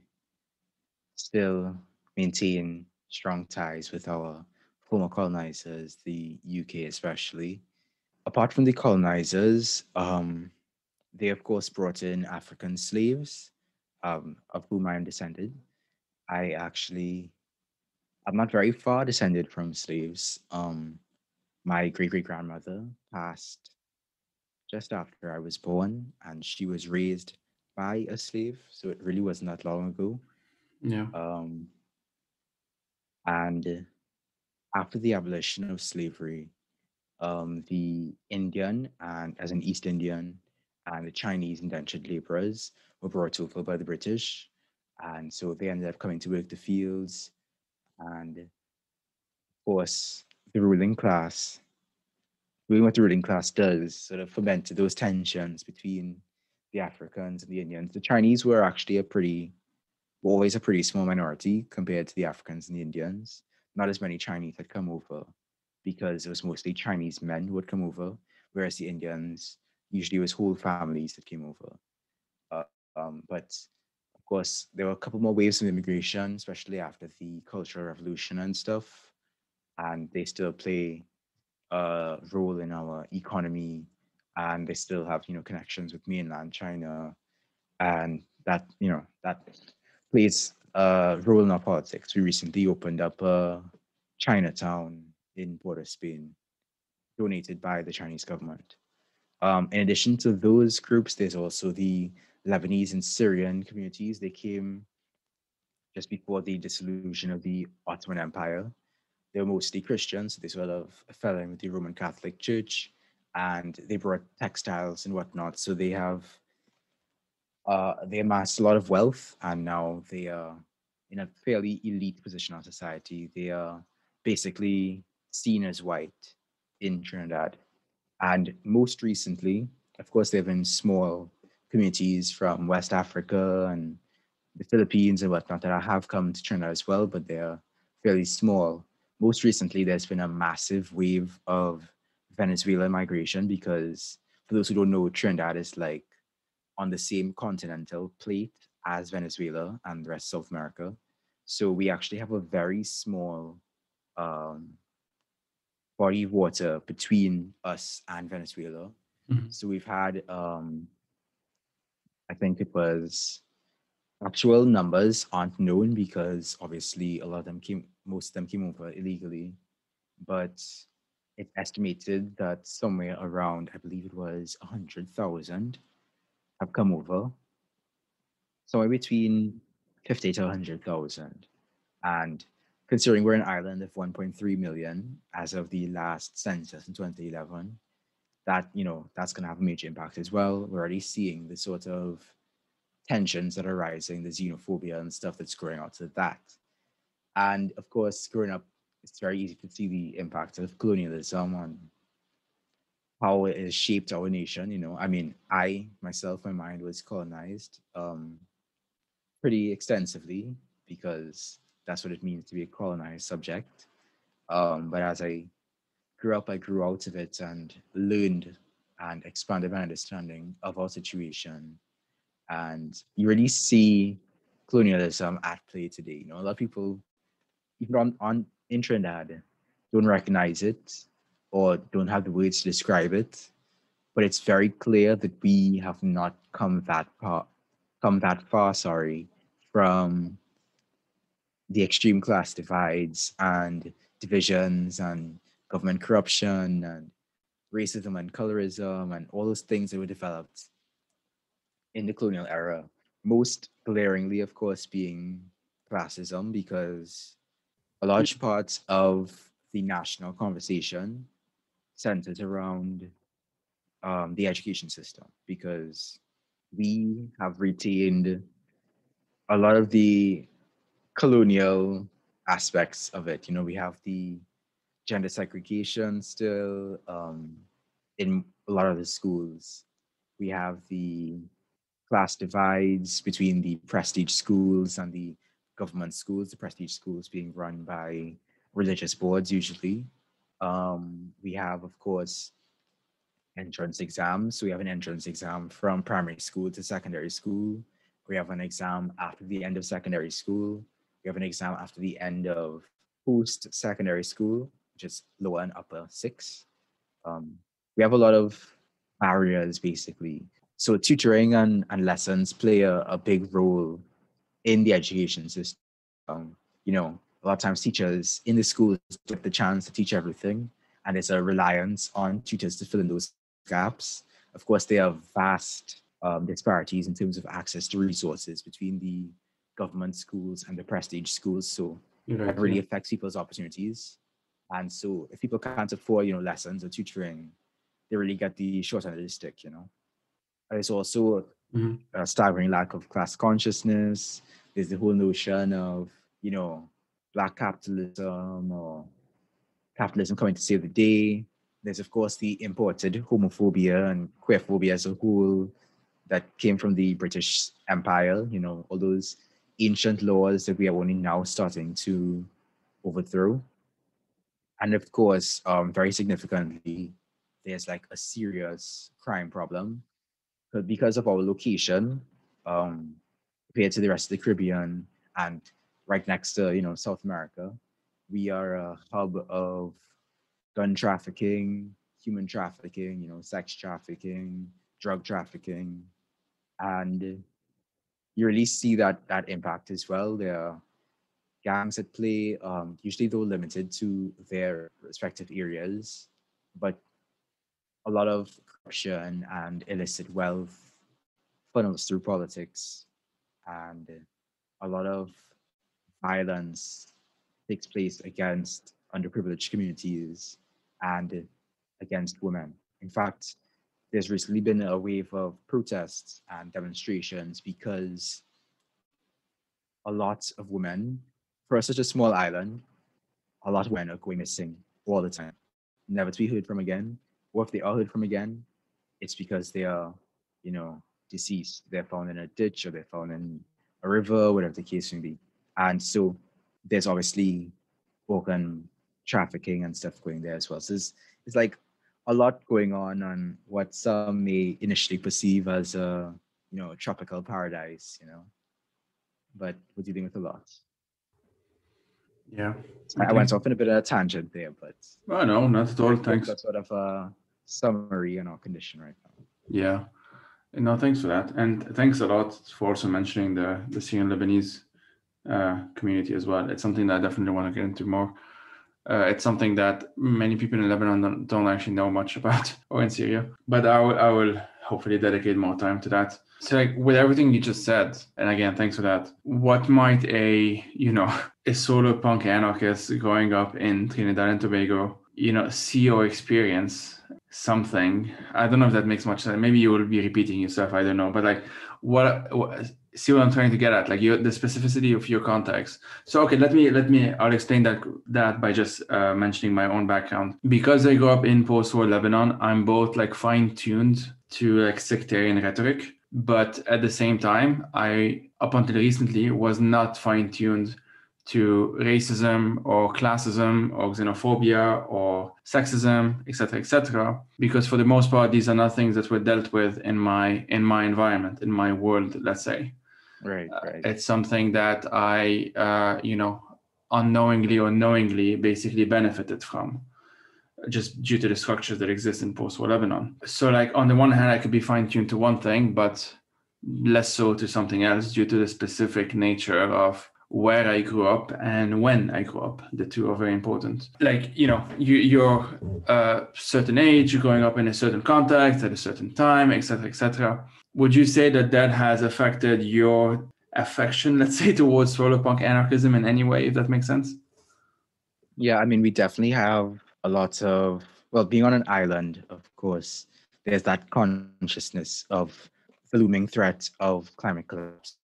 still maintain strong ties with our former colonizers, the UK especially. Apart from the colonizers, they of course brought in African slaves, of whom I am descended. I actually, I'm not very far descended from slaves. My great great grandmother passed just after I was born, and she was raised by a slave, so it really wasn't that long ago. Yeah. Um, and after the abolition of slavery, the Indian and as an East Indian and the Chinese indentured laborers were brought over by the British, and so they ended up coming to work the fields, and of course the ruling class doing what the ruling class does, sort of fomented those tensions between the Africans and the Indians. The Chinese were actually were always a pretty small minority compared to the Africans and the Indians. Not as many Chinese had come over because it was mostly Chinese men who would come over, whereas the Indians usually was whole families that came over. But of course, there were a couple more waves of immigration, especially after the Cultural Revolution and stuff, and they still play role in our economy, and they still have connections with mainland China, and that plays a role in our politics. We recently opened up a Chinatown in Port of Spain, donated by the Chinese government. In addition to those groups, there's also the Lebanese and Syrian communities. They came just before the dissolution of the Ottoman Empire. They were mostly Christians, so they sort of fell in with the Roman Catholic Church, and they brought textiles and whatnot. So they amassed a lot of wealth, and now they are in a fairly elite position in society. They are basically seen as white in Trinidad, and most recently, of course, there have been small communities from West Africa and the Philippines and whatnot that have come to Trinidad as well, but they're fairly small. Most recently, there's been a massive wave of Venezuelan migration because, for those who don't know, Trinidad is like on the same continental plate as Venezuela and the rest of South America. So we actually have a very small um, body of water between us and Venezuela. Mhm. So we've had, I think it was actual numbers aren't known because obviously most of them came over illegally, but it's estimated that somewhere around, I believe it was 100,000 have come over, somewhere between 50 to 100,000. And considering we're an island of 1.3 million as of the last census in 2011, that's going to have a major impact as well. We're already seeing the sort of tensions that are rising, the xenophobia and stuff that's growing out of that. And of course, growing up, it's very easy to see the impact of colonialism on how it has shaped our nation. I mean, I myself, my mind was colonized pretty extensively because that's what it means to be a colonized subject. But as I grew up, I grew out of it and learned and expanded my understanding of our situation. And you really see colonialism at play today. A lot of people, even on in Trinidad, don't recognize it or don't have the words to describe it. But it's very clear that we have not come that far, sorry, from the extreme class divides and divisions and government corruption and racism and colorism and all those things that were developed in the colonial era. Most glaringly, of course, being classism, because a large part of the national conversation centers around the education system, because we have retained a lot of the colonial aspects of it. We have the gender segregation still in a lot of the schools. We have the class divides between the prestige schools and the government schools, the prestige schools being run by religious boards usually. We have, of course, entrance exams. So we have an entrance exam from primary school to secondary school. We have an exam after the end of secondary school. We have an exam after the end of post secondary school, which is lower and upper six. Um, we have a lot of barriers basically. So tutoring and lessons play a big role in the education system. A lot of times teachers in the schools don't get the chance to teach everything, and there's a reliance on tutors to fill in those gaps. Of course, there are vast disparities in terms of access to resources between the government schools and the prestige schools. So You're that right. really Yeah. affects people's opportunities. And so if people can't afford, lessons or tutoring, they really get the short end of the stick. There's also Mhm. a staggering lack of class consciousness. There's the whole notion of, black capitalism or capitalism coming to save the day. There's, of course, the imported homophobia and queerphobia as a whole that came from the British Empire, all those ancient laws that we are only now starting to overthrow. And of course, very significantly, there's like a serious crime problem. But because of our location, um, compared to the rest of the Caribbean and right next to, South America, we are a hub of gun trafficking, human trafficking, sex trafficking, drug trafficking. And you really see that impact as well. There are gangs at play, usually though limited to their respective areas, but a lot of corruption and illicit wealth funnels through politics, and a lot of violence takes place against underprivileged communities and against women. In fact, there's recently been a wave of protests and demonstrations because a lot of women, for such a small island, a lot of women are going missing all the time, never to be heard from again. Or if they are heard from again, it's because they are, you know, deceased. They're found in a ditch or they're found in a river, whatever the case may be. And so there's obviously organ trafficking and stuff going there as well. So it's like a lot going on what some may initially perceive as a, tropical paradise. But we're dealing with a lot. Yeah. So I I went think. off in a bit of a tangent there, but Oh no, not at all. Thanks. that's sort of a summary on our condition right now. Yeah. No, thanks for that, and thanks a lot for also mentioning the Syrian Lebanese community as well. It's something that I definitely want to get into more. It's something that many people in Lebanon don't actually know much about, or in Syria. But I will hopefully dedicate more time to that. So, like, with everything you just said, and again, thanks for that. What might a a Solarpunk anarchist growing up in Trinidad and Tobago, see or experience something? I don't know if that makes much sense. Maybe you will be repeating yourself. I don't know. But like, what see what I'm trying to get at? Like, the specificity of your context. So okay, I'll explain that by just mentioning my own background. Because I grew up in post-war Lebanon, I'm both like fine-tuned to like sectarian rhetoric, but at the same time, I up until recently was not fine-tuned to racism or classism or xenophobia or sexism, etc., because for the most part, these are not things that were dealt with in my environment, in my world, let's say. Right, right. It's something that I, unknowingly or knowingly, basically benefited from, just due to the structures that exist in post-war Lebanon. So, like, on the one hand, I could be fine-tuned to one thing, but less so to something else due to the specific nature of where I grew up and when I grew up. The two are very important. Like, you're a certain age, you're growing up in a certain context at a certain time, etc., etc. Would you say that has affected your affection, let's say, towards solarpunk anarchism in any way, if that makes sense? Yeah, I mean, we definitely have a lot of, well, being on an island, of course, there's that consciousness of the looming threat of climate collapse.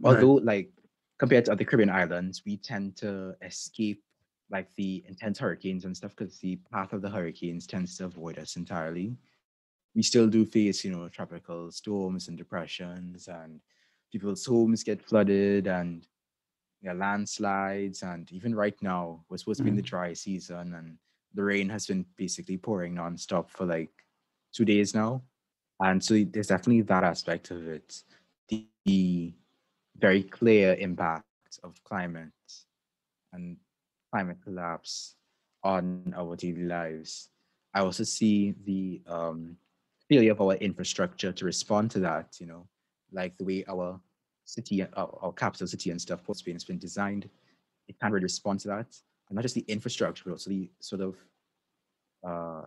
Right. Although, like, compared to other Caribbean islands, we tend to escape like the intense hurricanes and stuff because the path of the hurricanes tends to avoid us entirely. We still do face, tropical storms and depressions, and people's homes get flooded, and landslides. And even right now, we're supposed to be in the dry season, and the rain has been basically pouring nonstop for like 2 days now. And so there's definitely that aspect of it. The very clear impact of climate and climate collapse on our daily lives. I also see the failure of our infrastructure to respond to that, like the way our city, our capital city and stuff, Port Spain, has been designed. It can't really respond to that. And not just the infrastructure, but also the sort of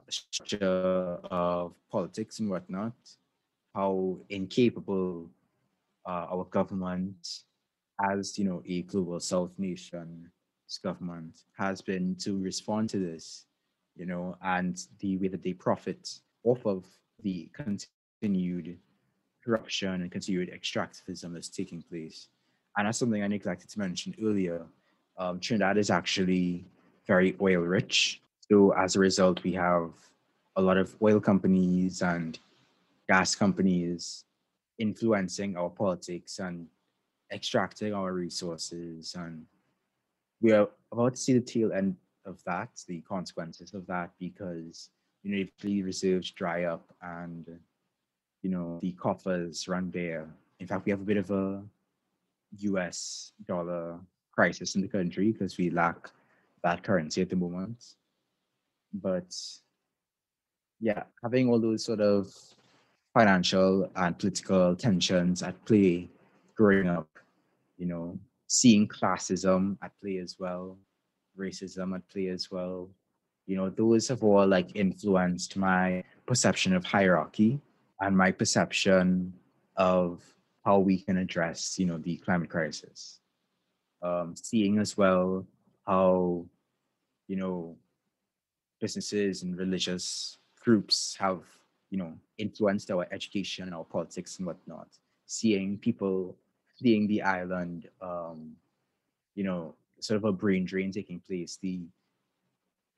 structure of politics and whatnot, how incapable our government, as a global South nation government, has been to respond to this, and the way that they profit off of the continued corruption and continued extractivism that's taking place. And that's something I neglected to mention earlier. Trinidad is actually very oil rich. So as a result, we have a lot of oil companies and gas companies influencing our politics and extracting our resources. And we are about to see the tail end of that, the consequences of that, because the reserves dry up and the coffers run bare. In fact, we have a bit of a US dollar crisis in the country because we lack that currency at the moment. But yeah, having all those sort of financial and political tensions at play growing up, seeing classism at play as well, racism at play as well, those have all like influenced my perception of hierarchy and my perception of how we can address, the climate crisis. Seeing as well how, you know, businesses and religious groups have, influenced our education and our politics and whatnot. Seeing people fleeing the island, sort of a brain drain taking place, the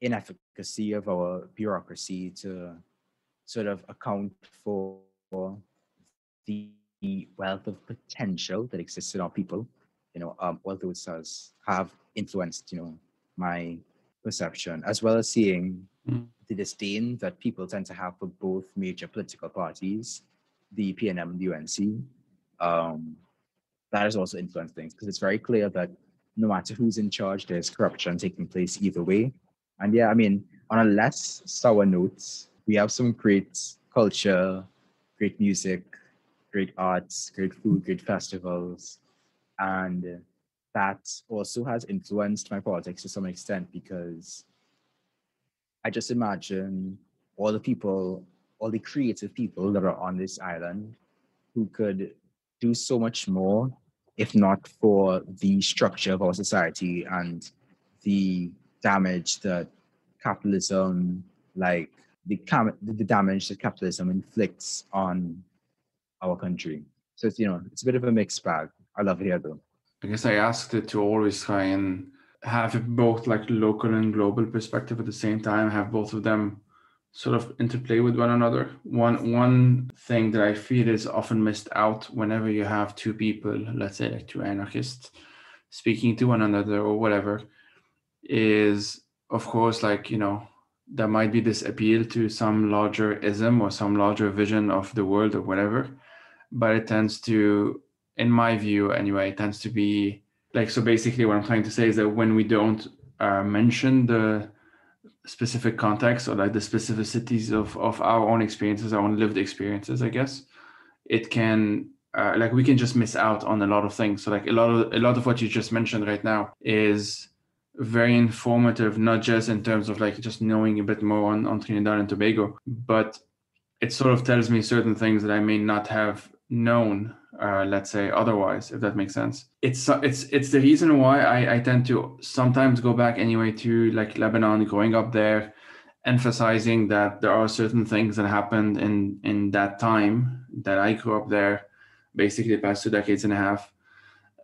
inefficacy of our bureaucracy to sort of account for the wealth of potential that exists in our people, all those have influenced, my perception, as well as seeing the disdain that people tend to have for both major political parties, the PNM and the UNC. Um, that has also influenced things because it's very clear that no matter who's in charge, there's corruption taking place either way. And yeah, I mean, on a less sour note, we have some great culture, great music, great arts, great food, great festivals. And that also has influenced my politics to some extent because I just imagine all the people, all the creative people that are on this island who could do so much more if not for the structure of our society and the damage that capitalism, like the damage that capitalism inflicts on our country. So it's it's a bit of a mixed bag. I love it here though. I guess I asked it to always try and have it both like local and global perspective at the same time, have both of them sort of interplay with one another. One thing that I feel is often missed out whenever you have two people, let's say like two anarchists, speaking to one another or whatever, is of course like, there might be this appeal to some larger ism or some larger vision of the world or whatever, but it tends to, in my view anyway, it tends to be like, so basically what I'm trying to say is that when we don't mention the specific context or like the specificities of our own experiences, our own lived experiences, I guess, it can like we can just miss out on a lot of things. So like a lot of what you just mentioned right now is very informative, not just in terms of like just knowing a bit more on Trinidad and Tobago, but it sort of tells me certain things that I may not have known, let's say otherwise, if that makes sense. It's the reason why I tend to sometimes go back anyway to like Lebanon, growing up there, emphasizing that there are certain things that happened in that time that I grew up there, basically the past 2 decades and a half.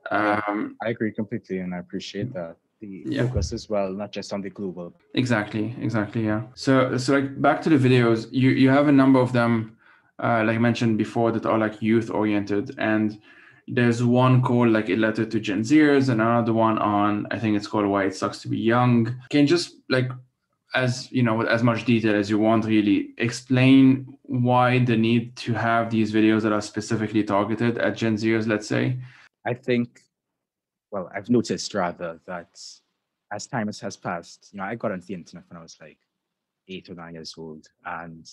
I agree completely, and I appreciate that. The focus as well, not just on the global. Exactly, yeah. So like back to the videos, you have a number of them, like I mentioned before, that are like youth oriented, and there's one called like A Letter to Gen Zers, and another one on, I think it's called Why It Sucks to Be Young. Can you just like, as with as much detail as you want, really explain why the need to have these videos that are specifically targeted at Gen Zers, let's say? I think, well, I've noticed rather that as time has passed, I got onto the internet when I was like 8 or 9 years old, and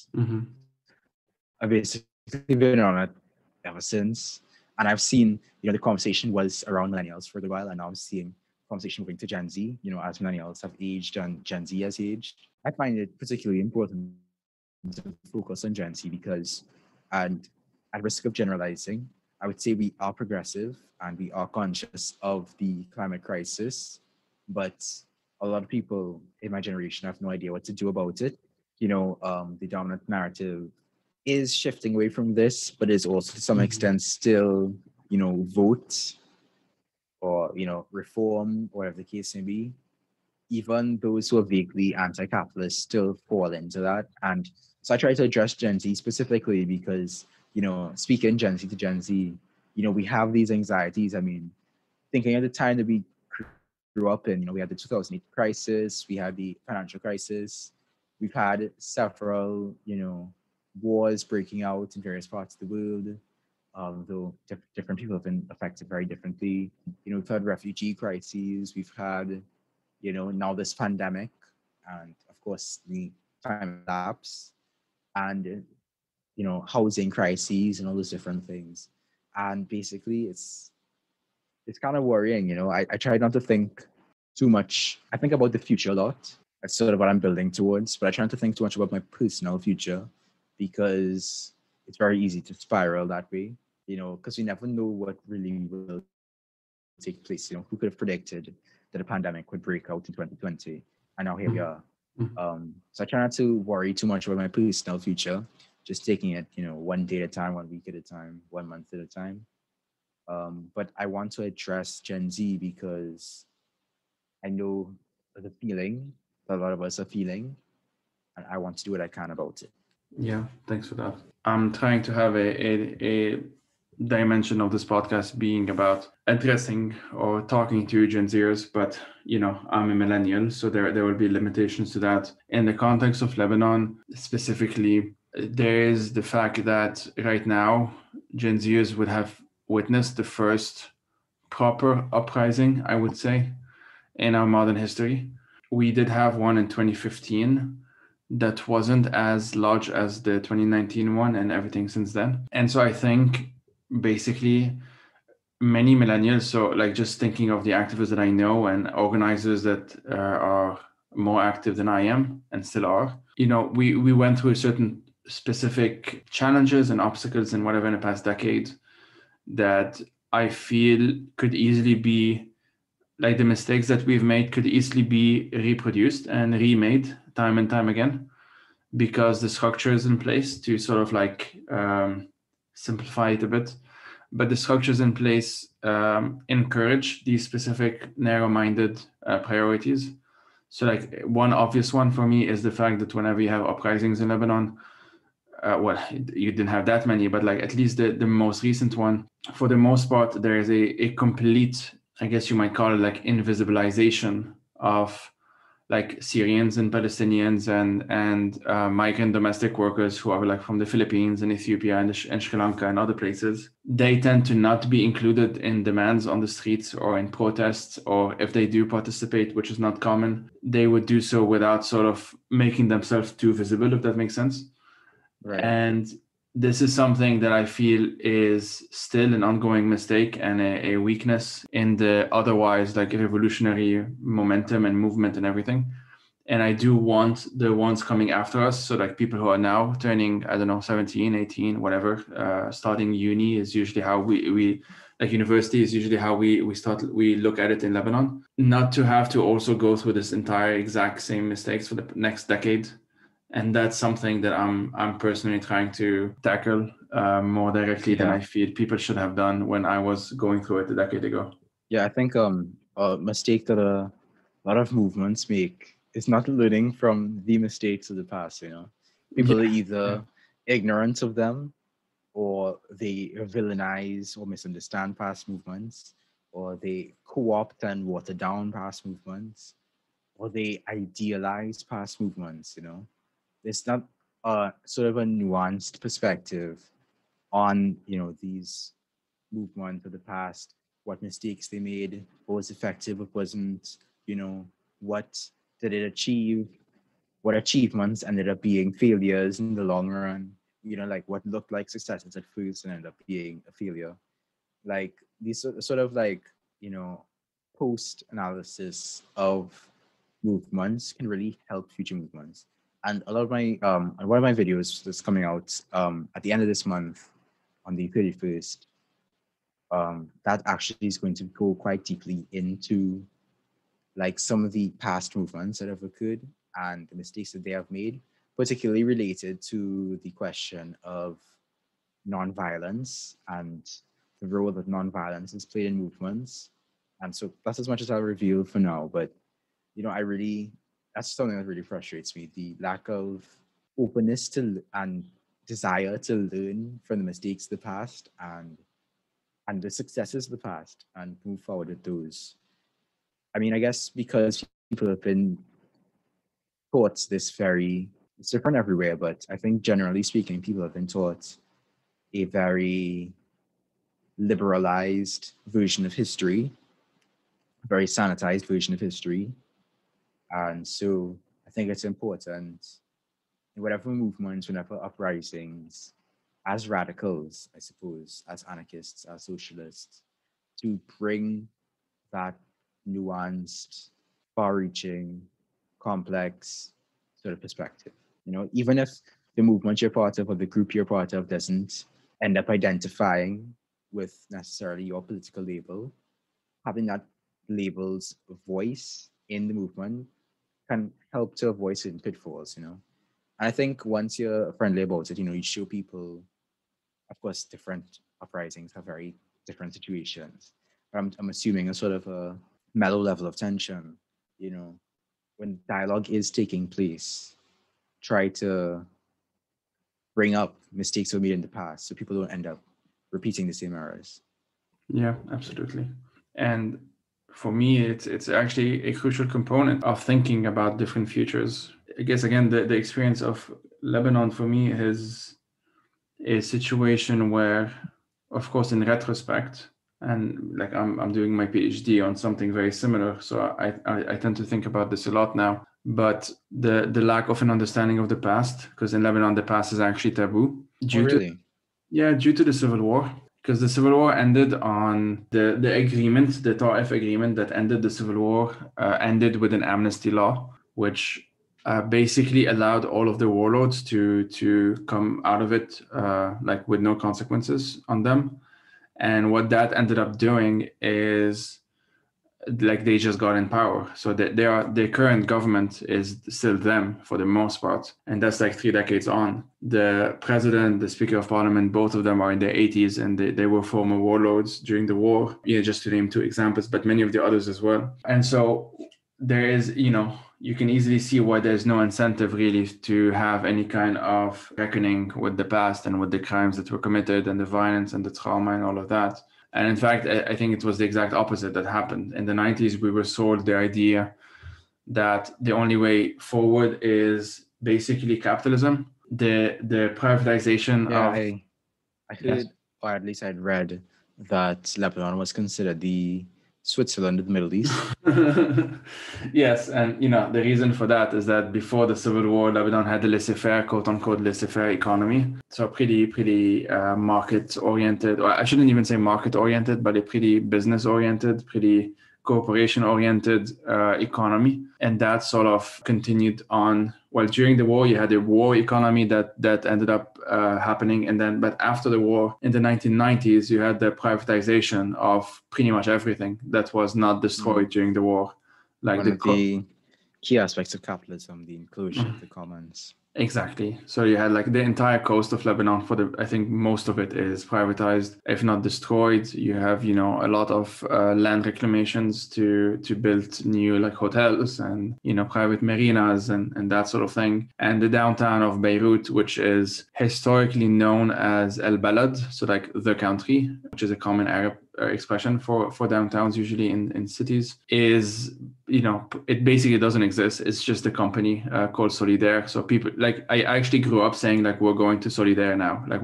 I've basically been on it ever since. And I've seen, the conversation was around millennials for a while, and now I'm seeing conversation moving to Gen Z, as millennials have aged and Gen Z has aged. I find it particularly important to focus on Gen Z because, and at risk of generalizing, I would say we are progressive and we are conscious of the climate crisis, but a lot of people in my generation have no idea what to do about it. The dominant narrative is shifting away from this, but is also to some extent still, vote or, reform, whatever the case may be. Even those who are vaguely anti-capitalist still fall into that. And so I try to address Gen Z specifically because, speaking Gen Z to Gen Z, we have these anxieties. I mean, thinking at the time that we grew up in, we had the 2008 crisis, we had the financial crisis, we've had several, wars breaking out in various parts of the world, though different people have been affected very differently. We've had refugee crises, we've had, now this pandemic, and of course the climate collapse, and housing crises and all those different things. And basically, it's kind of worrying. I try not to think too much. I think about the future a lot. That's sort of what I'm building towards, but I try not to think too much about my personal future because it's very easy to spiral that way. Because we never know what really will take place. Who could have predicted that a pandemic would break out in 2020, and now here we are. So I try not to worry too much about my personal future, just taking it, one day at a time, 1 week at a time, 1 month at a time. But I want to address Gen Z because I know the feeling that a lot of us are feeling, and I want to do what I can about it. Yeah, thanks for that. I'm trying to have a dimension of this podcast being about addressing or talking to Gen Zers, but I'm a millennial, so there will be limitations to that. In the context of Lebanon specifically, there is the fact that right now Gen Zers would have witnessed the first proper uprising, I would say, in our modern history. We did have one in 2015 that wasn't as large as the 2019 one and everything since then. And so I think basically many millennials, so like just thinking of the activists that I know and organizers that are more active than I am and still are, we went through a certain specific challenges and obstacles and whatever in the past decade that I feel could easily be, like the mistakes that we've made could easily be reproduced and remade time and time again because the structure is in place to sort of like simplify it a bit. But the structures in place encourage these specific narrow-minded priorities. So like one obvious one for me is the fact that whenever you have uprisings in Lebanon, well, you didn't have that many, but like at least the most recent one, for the most part, there is a complete, I guess you might call it like invisibilization of like Syrians and Palestinians and migrant domestic workers who are like from the Philippines and Ethiopia and Sri Lanka and other places. They tend to not be included in demands on the streets or in protests, or if they do participate, which is not common, they would do so without sort of making themselves too visible, if that makes sense. Right. And this is something that I feel is still an ongoing mistake and a weakness in the otherwise like revolutionary momentum and movement and everything. And I do want the ones coming after us, so like people who are now turning, I don't know, 17, 18, whatever, starting uni is usually how we like university is usually how we look at it in Lebanon. Not to have to also go through this entire exact same mistakes for the next decade. And that's something that I'm personally trying to tackle more directly than I feel people should have done when I was going through it a decade ago. Yeah, I think a mistake that a lot of movements make is not learning from the mistakes of the past. People are either ignorant of them, or they villainize or misunderstand past movements, or they co-opt and water down past movements, or they idealize past movements. There's not sort of a nuanced perspective on these movements of the past, what mistakes they made, what was effective, what wasn't, what did it achieve, what achievements ended up being failures in the long run, like what looked like successes at first and ended up being a failure. Like these sort of like, post analysis of movements can really help future movements. And a lot of my one of my videos that's coming out at the end of this month on the 31st, that actually is going to go quite deeply into like some of the past movements that have occurred and the mistakes that they have made, particularly related to the question of nonviolence and the role that nonviolence has played in movements. And so that's as much as I'll reveal for now. But I really, that's something that really frustrates me: the lack of openness to and desire to learn from the mistakes of the past and the successes of the past and move forward with those. I mean, I guess because people have been taught this very, it's different everywhere, but I think generally speaking, people have been taught a very liberalized version of history, a very sanitized version of history. And so I think it's important in whatever movements, whenever uprisings, as radicals, I suppose, as anarchists, as socialists, to bring that nuanced, far-reaching, complex sort of perspective. Even if the movement you're part of or the group you're part of doesn't end up identifying with necessarily your political label, having that label's voice in the movement can help to avoid certain pitfalls. And I think once you're friendly about it, you show people, of course, different uprisings have very different situations. But I'm assuming a sort of a mellow level of tension, you know, when dialogue is taking place, try to bring up mistakes we made in the past so people don't end up repeating the same errors. Yeah, absolutely. And for me, it's actually a crucial component of thinking about different futures. I guess again, the experience of Lebanon for me is a situation where, of course, in retrospect, and like I'm doing my PhD on something very similar, so I tend to think about this a lot now. But the lack of an understanding of the past, because in Lebanon the past is actually taboo due to due to the civil war. Because the civil war ended on the agreement, the Ta'if agreement that ended the civil war, ended with an amnesty law, which basically allowed all of the warlords to come out of it like with no consequences on them. And what that ended up doing is like they just got in power. So that their current government is still them for the most part. And that's like 3 decades on. The president, the speaker of parliament, both of them are in their 80s and they were former warlords during the war. Yeah, just to name 2 examples, but many of the others as well. And so there is, you can easily see why there's no incentive really to have any kind of reckoning with the past and with the crimes that were committed and the violence and the trauma and all of that. And in fact, I think it was the exact opposite that happened. In the 90s, we were sold the idea that the only way forward is basically capitalism. The privatization of... I heard, or at least I'd read, that Lebanon was considered the Switzerland of the Middle East. Yes, and the reason for that is that before the civil war, Lebanon had a laissez-faire, quote-unquote laissez-faire economy. So pretty market-oriented, or I shouldn't even say market-oriented, but a pretty business-oriented, pretty cooperation-oriented economy. And that sort of continued on. Well, during the war, you had a war economy that ended up happening. And then, but after the war, in the 1990s, you had the privatization of pretty much everything that was not destroyed during the war. Like one of the key aspects of capitalism, the inclusion of the commons. Exactly. So you had like the entire coast of Lebanon I think most of it is privatized, if not destroyed. You have, a lot of land reclamations to build new like hotels and, private marinas and that sort of thing. And the downtown of Beirut, which is historically known as El Balad, so like the country, which is a common Arab expression for downtowns usually in cities, is it basically doesn't exist. It's just a company called Solidaire. So people like I actually grew up saying like we're going to Solidaire now. Like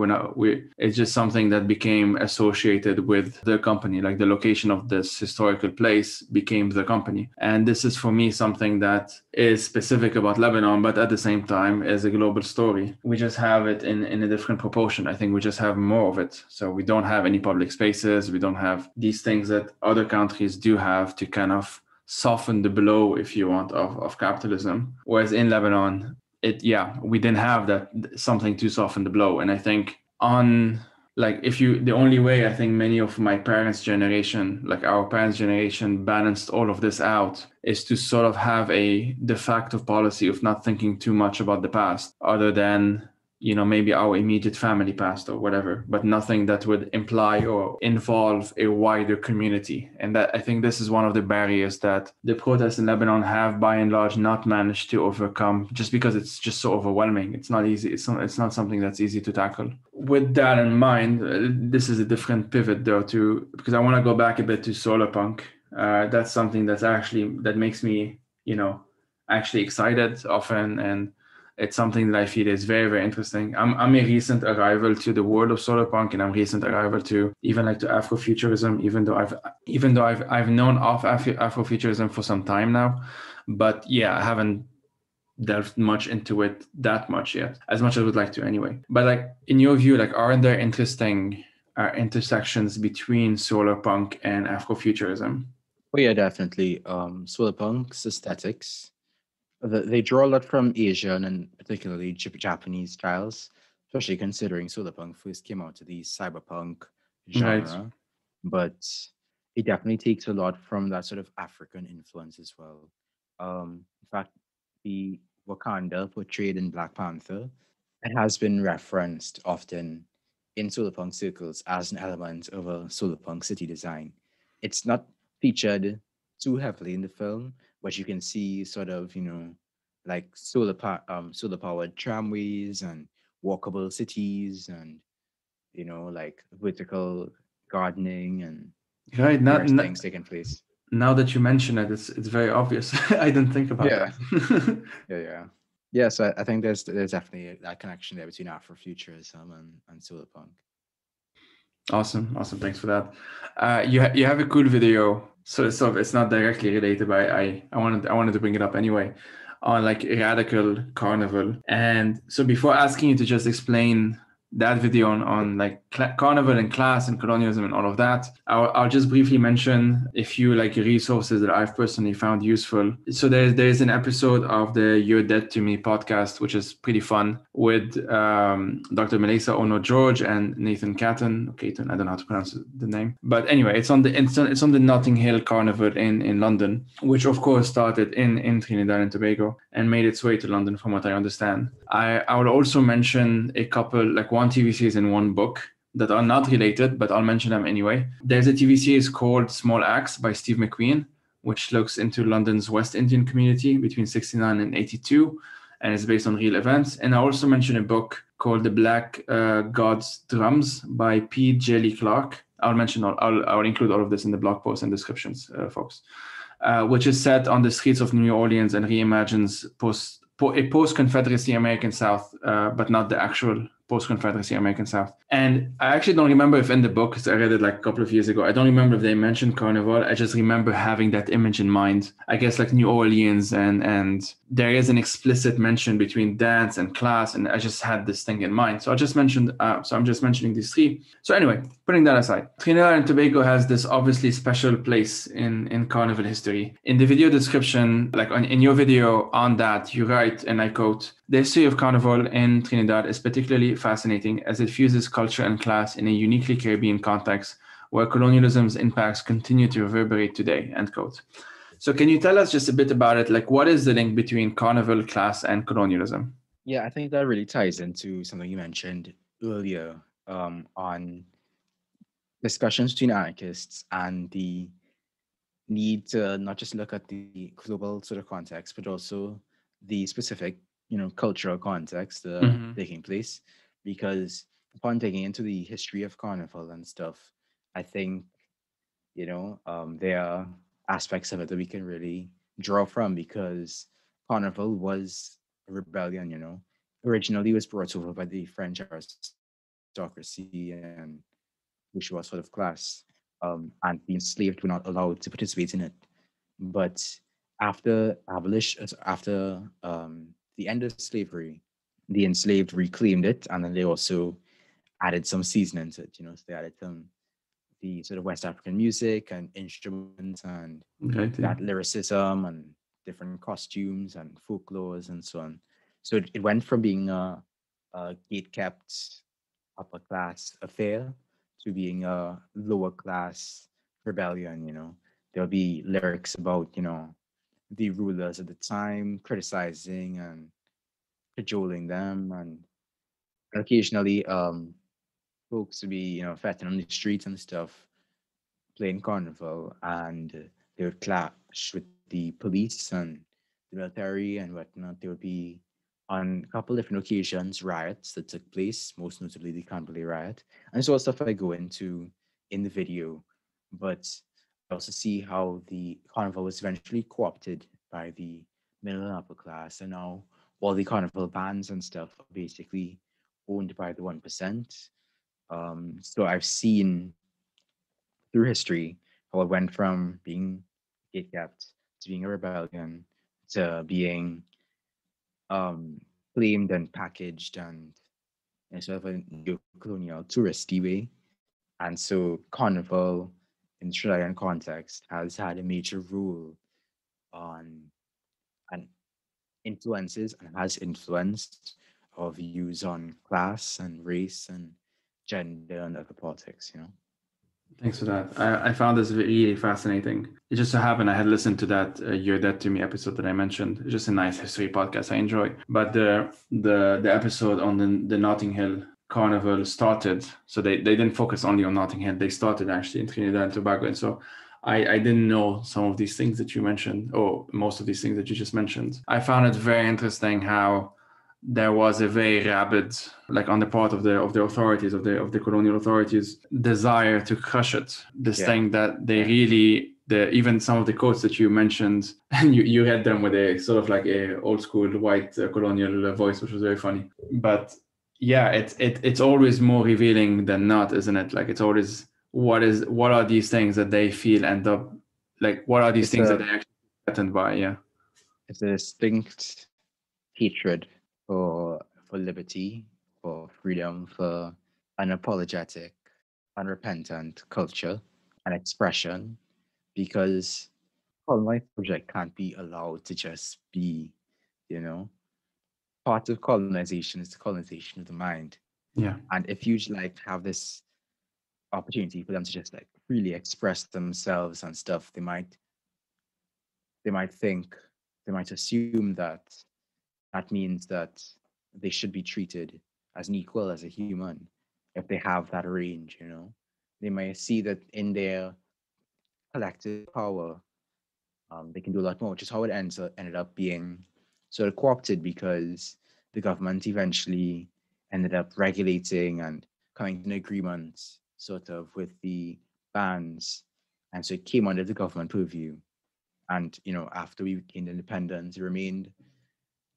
it's just something that became associated with the company. Like the location of this historical place became the company. And this is for me something that is specific about Lebanon, but at the same time is a global story. We just have it in a different proportion. I think we just have more of it. So we don't have any public spaces. We don't have these things that other countries do have to kind of soften the blow, if you want, of capitalism. Whereas in Lebanon, we didn't have that something to soften the blow. And I think the only way I think many of my parents' generation, like our parents' generation, balanced all of this out is to sort of have a de facto policy of not thinking too much about the past, other than maybe our immediate family past or whatever, but nothing that would imply or involve a wider community. And that I think this is one of the barriers that the protests in Lebanon have by and large not managed to overcome, just because it's just so overwhelming. It's not easy. It's not something that's easy to tackle. With that in mind, this is a different pivot though, because I want to go back a bit to Solarpunk. That's something that makes me, actually excited often, and it's something that I feel is very, very interesting. I'm a recent arrival to the world of solarpunk, and I'm recent arrival to even like to Afrofuturism, even though I've known of Afrofuturism for some time now, but yeah, I haven't delved much into it that much yet, as much as I would like to anyway. But like in your view, like aren't there interesting intersections between solarpunk and Afrofuturism? Oh yeah, definitely. Solarpunk's aesthetics, they draw a lot from Asian and particularly Japanese styles, especially considering solarpunk first came out to the cyberpunk Right. genre. But it definitely takes a lot from that sort of African influence as well. In fact, the Wakanda portrayed in Black Panther, it has been referenced often in solarpunk circles as an element of a solarpunk city design. It's not featured too heavily in the film, but you can see sort of, like solar powered tramways and walkable cities and, like vertical gardening and Right. various things taking place. Now that you mention it, it's very obvious. I didn't think about Yeah, that. yeah. Yeah, so I think there's definitely that connection there between Afrofuturism and solarpunk. Awesome. Thanks for that. You have a cool video. So it's not directly related, but I wanted to bring it up anyway, on like radical carnival. And so before asking you to just explain that video on like carnival and class and colonialism and all of that, I'll just briefly mention a few like resources that I've personally found useful. So there's an episode of the You're Dead to Me podcast, which is pretty fun, with Dr. Melissa Ono George and Nathan Caton. I don't know how to pronounce the name, but anyway, it's on the Notting Hill Carnival in London, which of course started in Trinidad and Tobago and made its way to London, from what I understand. I will also mention a couple, like one TV series and one book that are not related, but I'll mention them anyway. There's a TV series called Small Axe by Steve McQueen, which looks into London's West Indian community between 69 and 82, and it's based on real events. And I also mentioned a book called The Black God's Drums by P. Jelly Clark. I'll include all of this in the blog post and descriptions, folks. Which is set on the streets of New Orleans and reimagines a post-Confederacy American South, but not the actual post-Confederacy American South. And I actually don't remember if in the book, because I read it like a couple of years ago, I don't remember if they mentioned Carnival. I just remember having that image in mind. I guess like New Orleans, and there is an explicit mention between dance and class, and I just had this thing in mind. So I'm just mentioning these three. So anyway, putting that aside, Trinidad and Tobago has this obviously special place in Carnival history. In the video description, in your video on that, you write, and I quote, "The history of Carnival in Trinidad is particularly fascinating as it fuses culture and class in a uniquely Caribbean context where colonialism's impacts continue to reverberate today," end quote. So can you tell us just a bit about it? Like, what is the link between Carnival, class, and colonialism? Yeah, I think that really ties into something you mentioned earlier, on discussions between anarchists and the need to not just look at the global sort of context, but also the specific, cultural context Mm-hmm. taking place. Because upon digging into the history of Carnival and stuff, I think, there are aspects of it that we can really draw from because Carnival was a rebellion, you know. Originally, it was brought over by the French aristocracy and bourgeois sort of class, and the enslaved were not allowed to participate in it. But after the end of slavery, the enslaved reclaimed it, and then they also added some seasoning to it. You know, so they added some the sort of West African music and instruments and Right. Yeah. that lyricism and different costumes and folklores and so on. So it went from being a gate kept upper class affair to being a lower class rebellion. You know, there'll be lyrics about the rulers at the time criticizing and cajoling them, and occasionally folks to be fetting on the streets and stuff playing carnival, and they would clash with the police and the military and whatnot. There would be, on a couple different occasions, riots that took place, most notably the Canterbury riot. And it's all stuff I go into in the video. But I also see how the carnival was eventually co-opted by the middle and upper class, and now all the carnival bands and stuff are basically owned by the 1%. So I've seen through history how it went from being gatekept to being a rebellion to being um, claimed and packaged and in sort of a neo-colonial touristy way. And so Carnival in Sri Lankan context has had a major role on and influences and has influenced our views on class and race and gender and other politics, you know. Thanks for that. I found this really fascinating. It just so happened I had listened to that "You're Dead to Me" episode that I mentioned. It's just a nice history podcast I enjoy. But the episode on the Notting Hill Carnival started, so they didn't focus only on Notting Hill. They started actually in Trinidad and Tobago, and so I didn't know some of these things that you mentioned, or most of these things that you just mentioned. I found it very interesting how there was a very rabid, like on the part of the authorities of the colonial authorities, desire to crush it. This Yeah, thing that they yeah. really, the even some of the quotes that you mentioned, and you read them with a sort of like a old school white colonial voice, which was very funny. But yeah, it's always more revealing than not, isn't it? Like it's always what are these things that they feel end up like what are these It's things that a they actually threatened by? Yeah. it's a distinct hatred for liberty, for freedom, for unapologetic, unrepentant culture and expression, because colonized subject can't be allowed to just be, you know, part of colonization is the colonization of the mind. Yeah. And if you like have this opportunity for them to just like freely express themselves and stuff, they might think, they might assume that that means that they should be treated as an equal, as a human, if they have that range, you know. They may see that in their collective power, they can do a lot more, which is how it ended up being sort of co-opted because the government eventually ended up regulating and coming to an agreement sort of with the bands. And so it came under the government purview. And, you know, after we gained independence, it remained,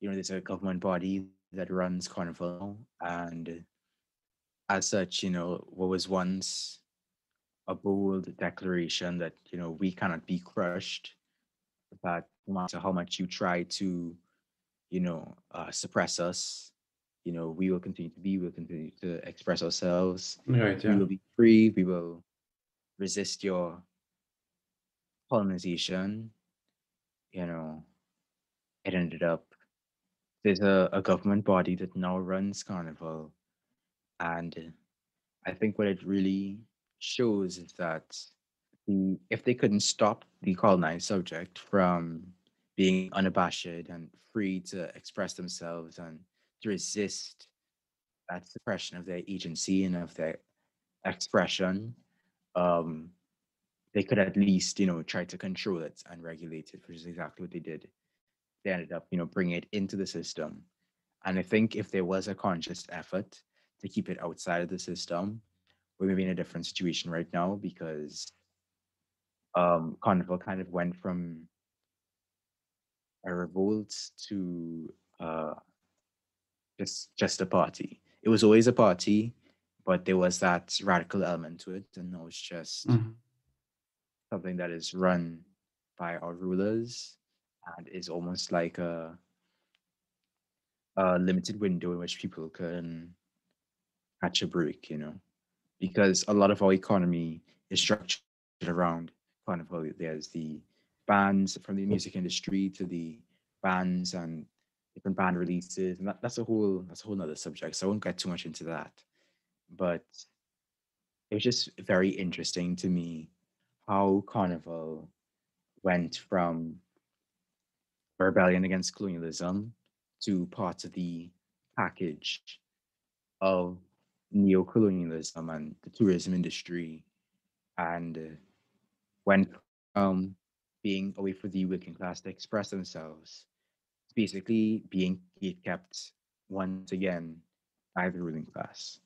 you know, there's a government body that runs Carnival now. And as such, you know, what was once a bold declaration that, you know, we cannot be crushed, that no matter how much you try to, suppress us, you know, we will continue to express ourselves. Right. We Yeah. will be free. We will resist your colonization. You know, it ended up there's a government body that now runs Carnival, and I think what it really shows is that if they couldn't stop the colonized subject from being unabashed and free to express themselves and to resist that suppression of their agency and of their expression, um, they could at least, you know, try to control it and regulate it, which is exactly what they did. They ended up, you know, bringing it into the system. And I think if there was a conscious effort to keep it outside of the system, we may be in a different situation right now because Carnival kind of went from a revolt to uh, just a party. It was always a party, but there was that radical element to it, and now it's just Mhm. something that is run by our rulers and is almost like a limited window in which people can catch a break, because a lot of our economy is structured around carnival. There's the bands from the music industry to the bands and different band releases, and that's a whole nother subject. So I won't get too much into that. But it was just very interesting to me how carnival went from a rebellion against colonialism to part of the package of neo-colonialism and the tourism industry, and went from being a way for the working class to express themselves to basically being kept once again by the ruling class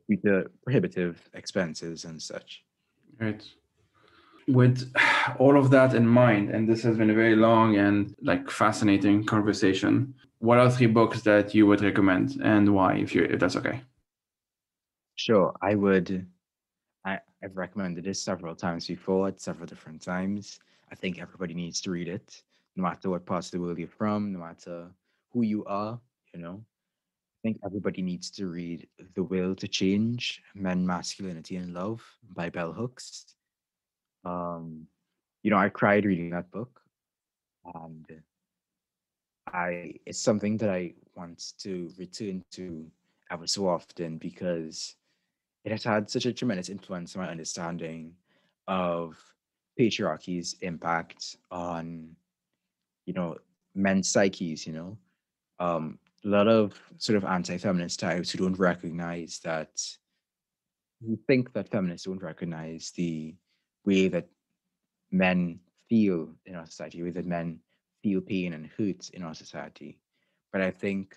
due to prohibitive expenses and such. Right. With all of that in mind, and this has been a very long and like fascinating conversation, what are three books that you would recommend and why, if that's okay? Sure, I would. I've recommended this several times before at several different times. I think everybody needs to read it, no matter what part of the world you're from, no matter who you are, you know. I think everybody needs to read The Will to Change Men, Masculinity, and Love by Bell Hooks. Um, I cried reading that book, and it's something that I want to return to ever so often because it has had such a tremendous influence on my understanding of patriarchy's impact on, you know, men's psyches, a lot of sort of anti-feminist types who don't recognize that, who think that feminists don't recognize the way that men feel in our society, the way that men feel pain and hurt in our society. But I think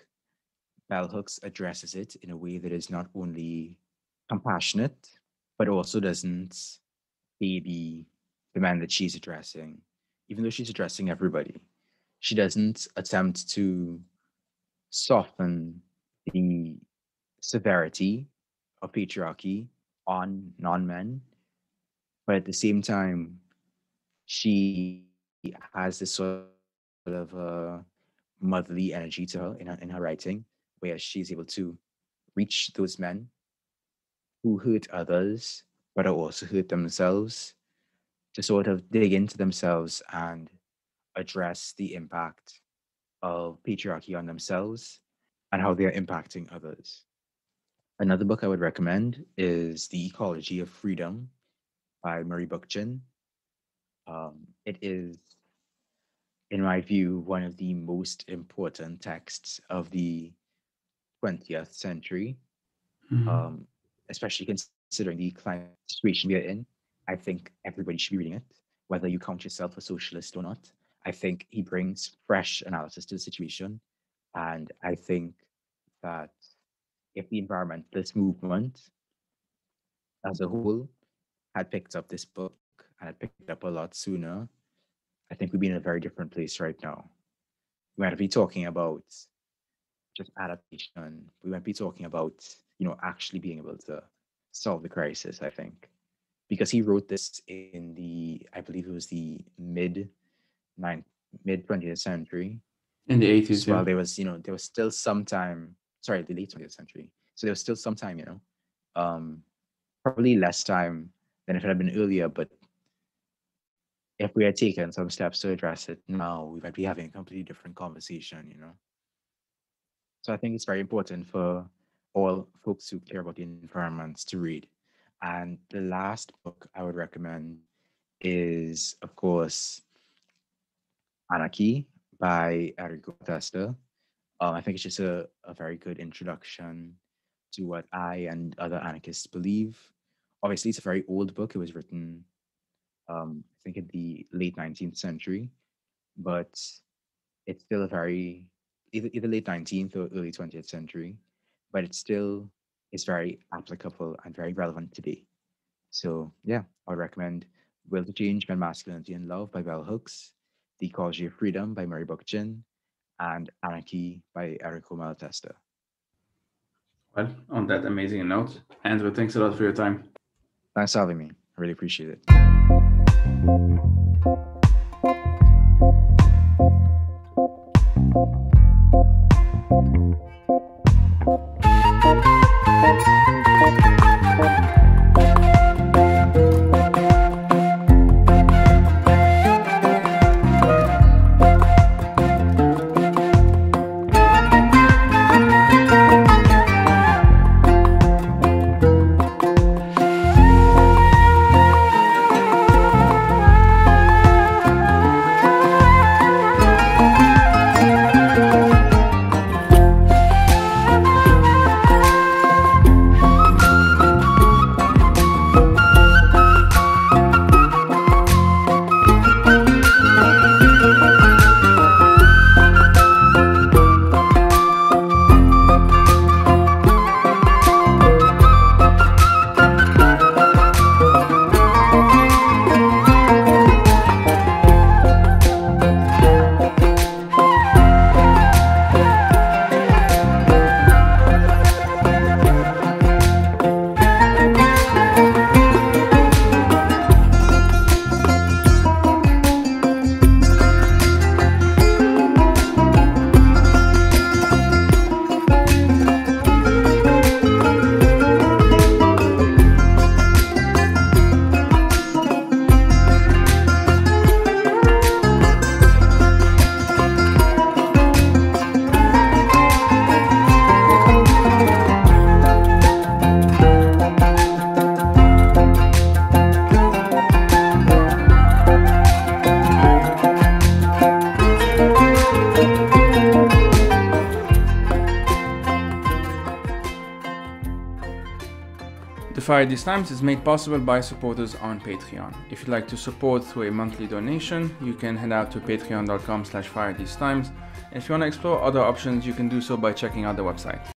Bell Hooks addresses it in a way that is not only compassionate, but also doesn't baby the man that she's addressing. Even though she's addressing everybody, she doesn't attempt to soften the severity of patriarchy on non men, but at the same time, she has this sort of motherly energy to her in her writing, where she's able to reach those men who hurt others but are also hurt themselves, to sort of dig into themselves and address the impact of patriarchy on themselves and how they're impacting others. Another book I would recommend is The Ecology of Freedom by Murray Bookchin. It is, in my view, one of the most important texts of the 20th century, Mhm. um, especially considering the climate situation we are in. I think everybody should be reading it, whether you count yourself a socialist or not. I think he brings fresh analysis to the situation. And I think that if the environmentalist movement as a whole had picked up this book and had picked it up a lot sooner, I think we'd be in a very different place right now. We might be talking about just adaptation. We might be talking about, actually being able to solve the crisis, I think. Because he wrote this in the, I believe it was the ninth, mid 20th century. In the So 80s, while yeah. there was still some time, sorry, the late 20th century. So there was still some time, probably less time than if it had been earlier. But if we had taken some steps to address it now, we might be having a completely different conversation. So I think it's very important for all folks who care about the environment to read. And the last book I would recommend is, of course, Anarchy by Enrico Testa. I think it's just a very good introduction to what I and other anarchists believe. Obviously, it's a very old book. It was written, I think, in the late 19th century, but it's still a very, either late 19th or early 20th century, but it still is very applicable and very relevant today. So, yeah, I would recommend Will to Change, Men, Masculinity, and Love by Bell Hooks, The Ecology of Freedom by Mary Bookchin, and Anarchy by Errico Malatesta. Well, on that amazing note, Andrew, thanks a lot for your time. Thanks for having me. I really appreciate it. The Fire These Times is made possible by supporters on Patreon. If you'd like to support through a monthly donation, you can head out to patreon.com/firethesetimes. And if you want to explore other options, you can do so by checking out the website.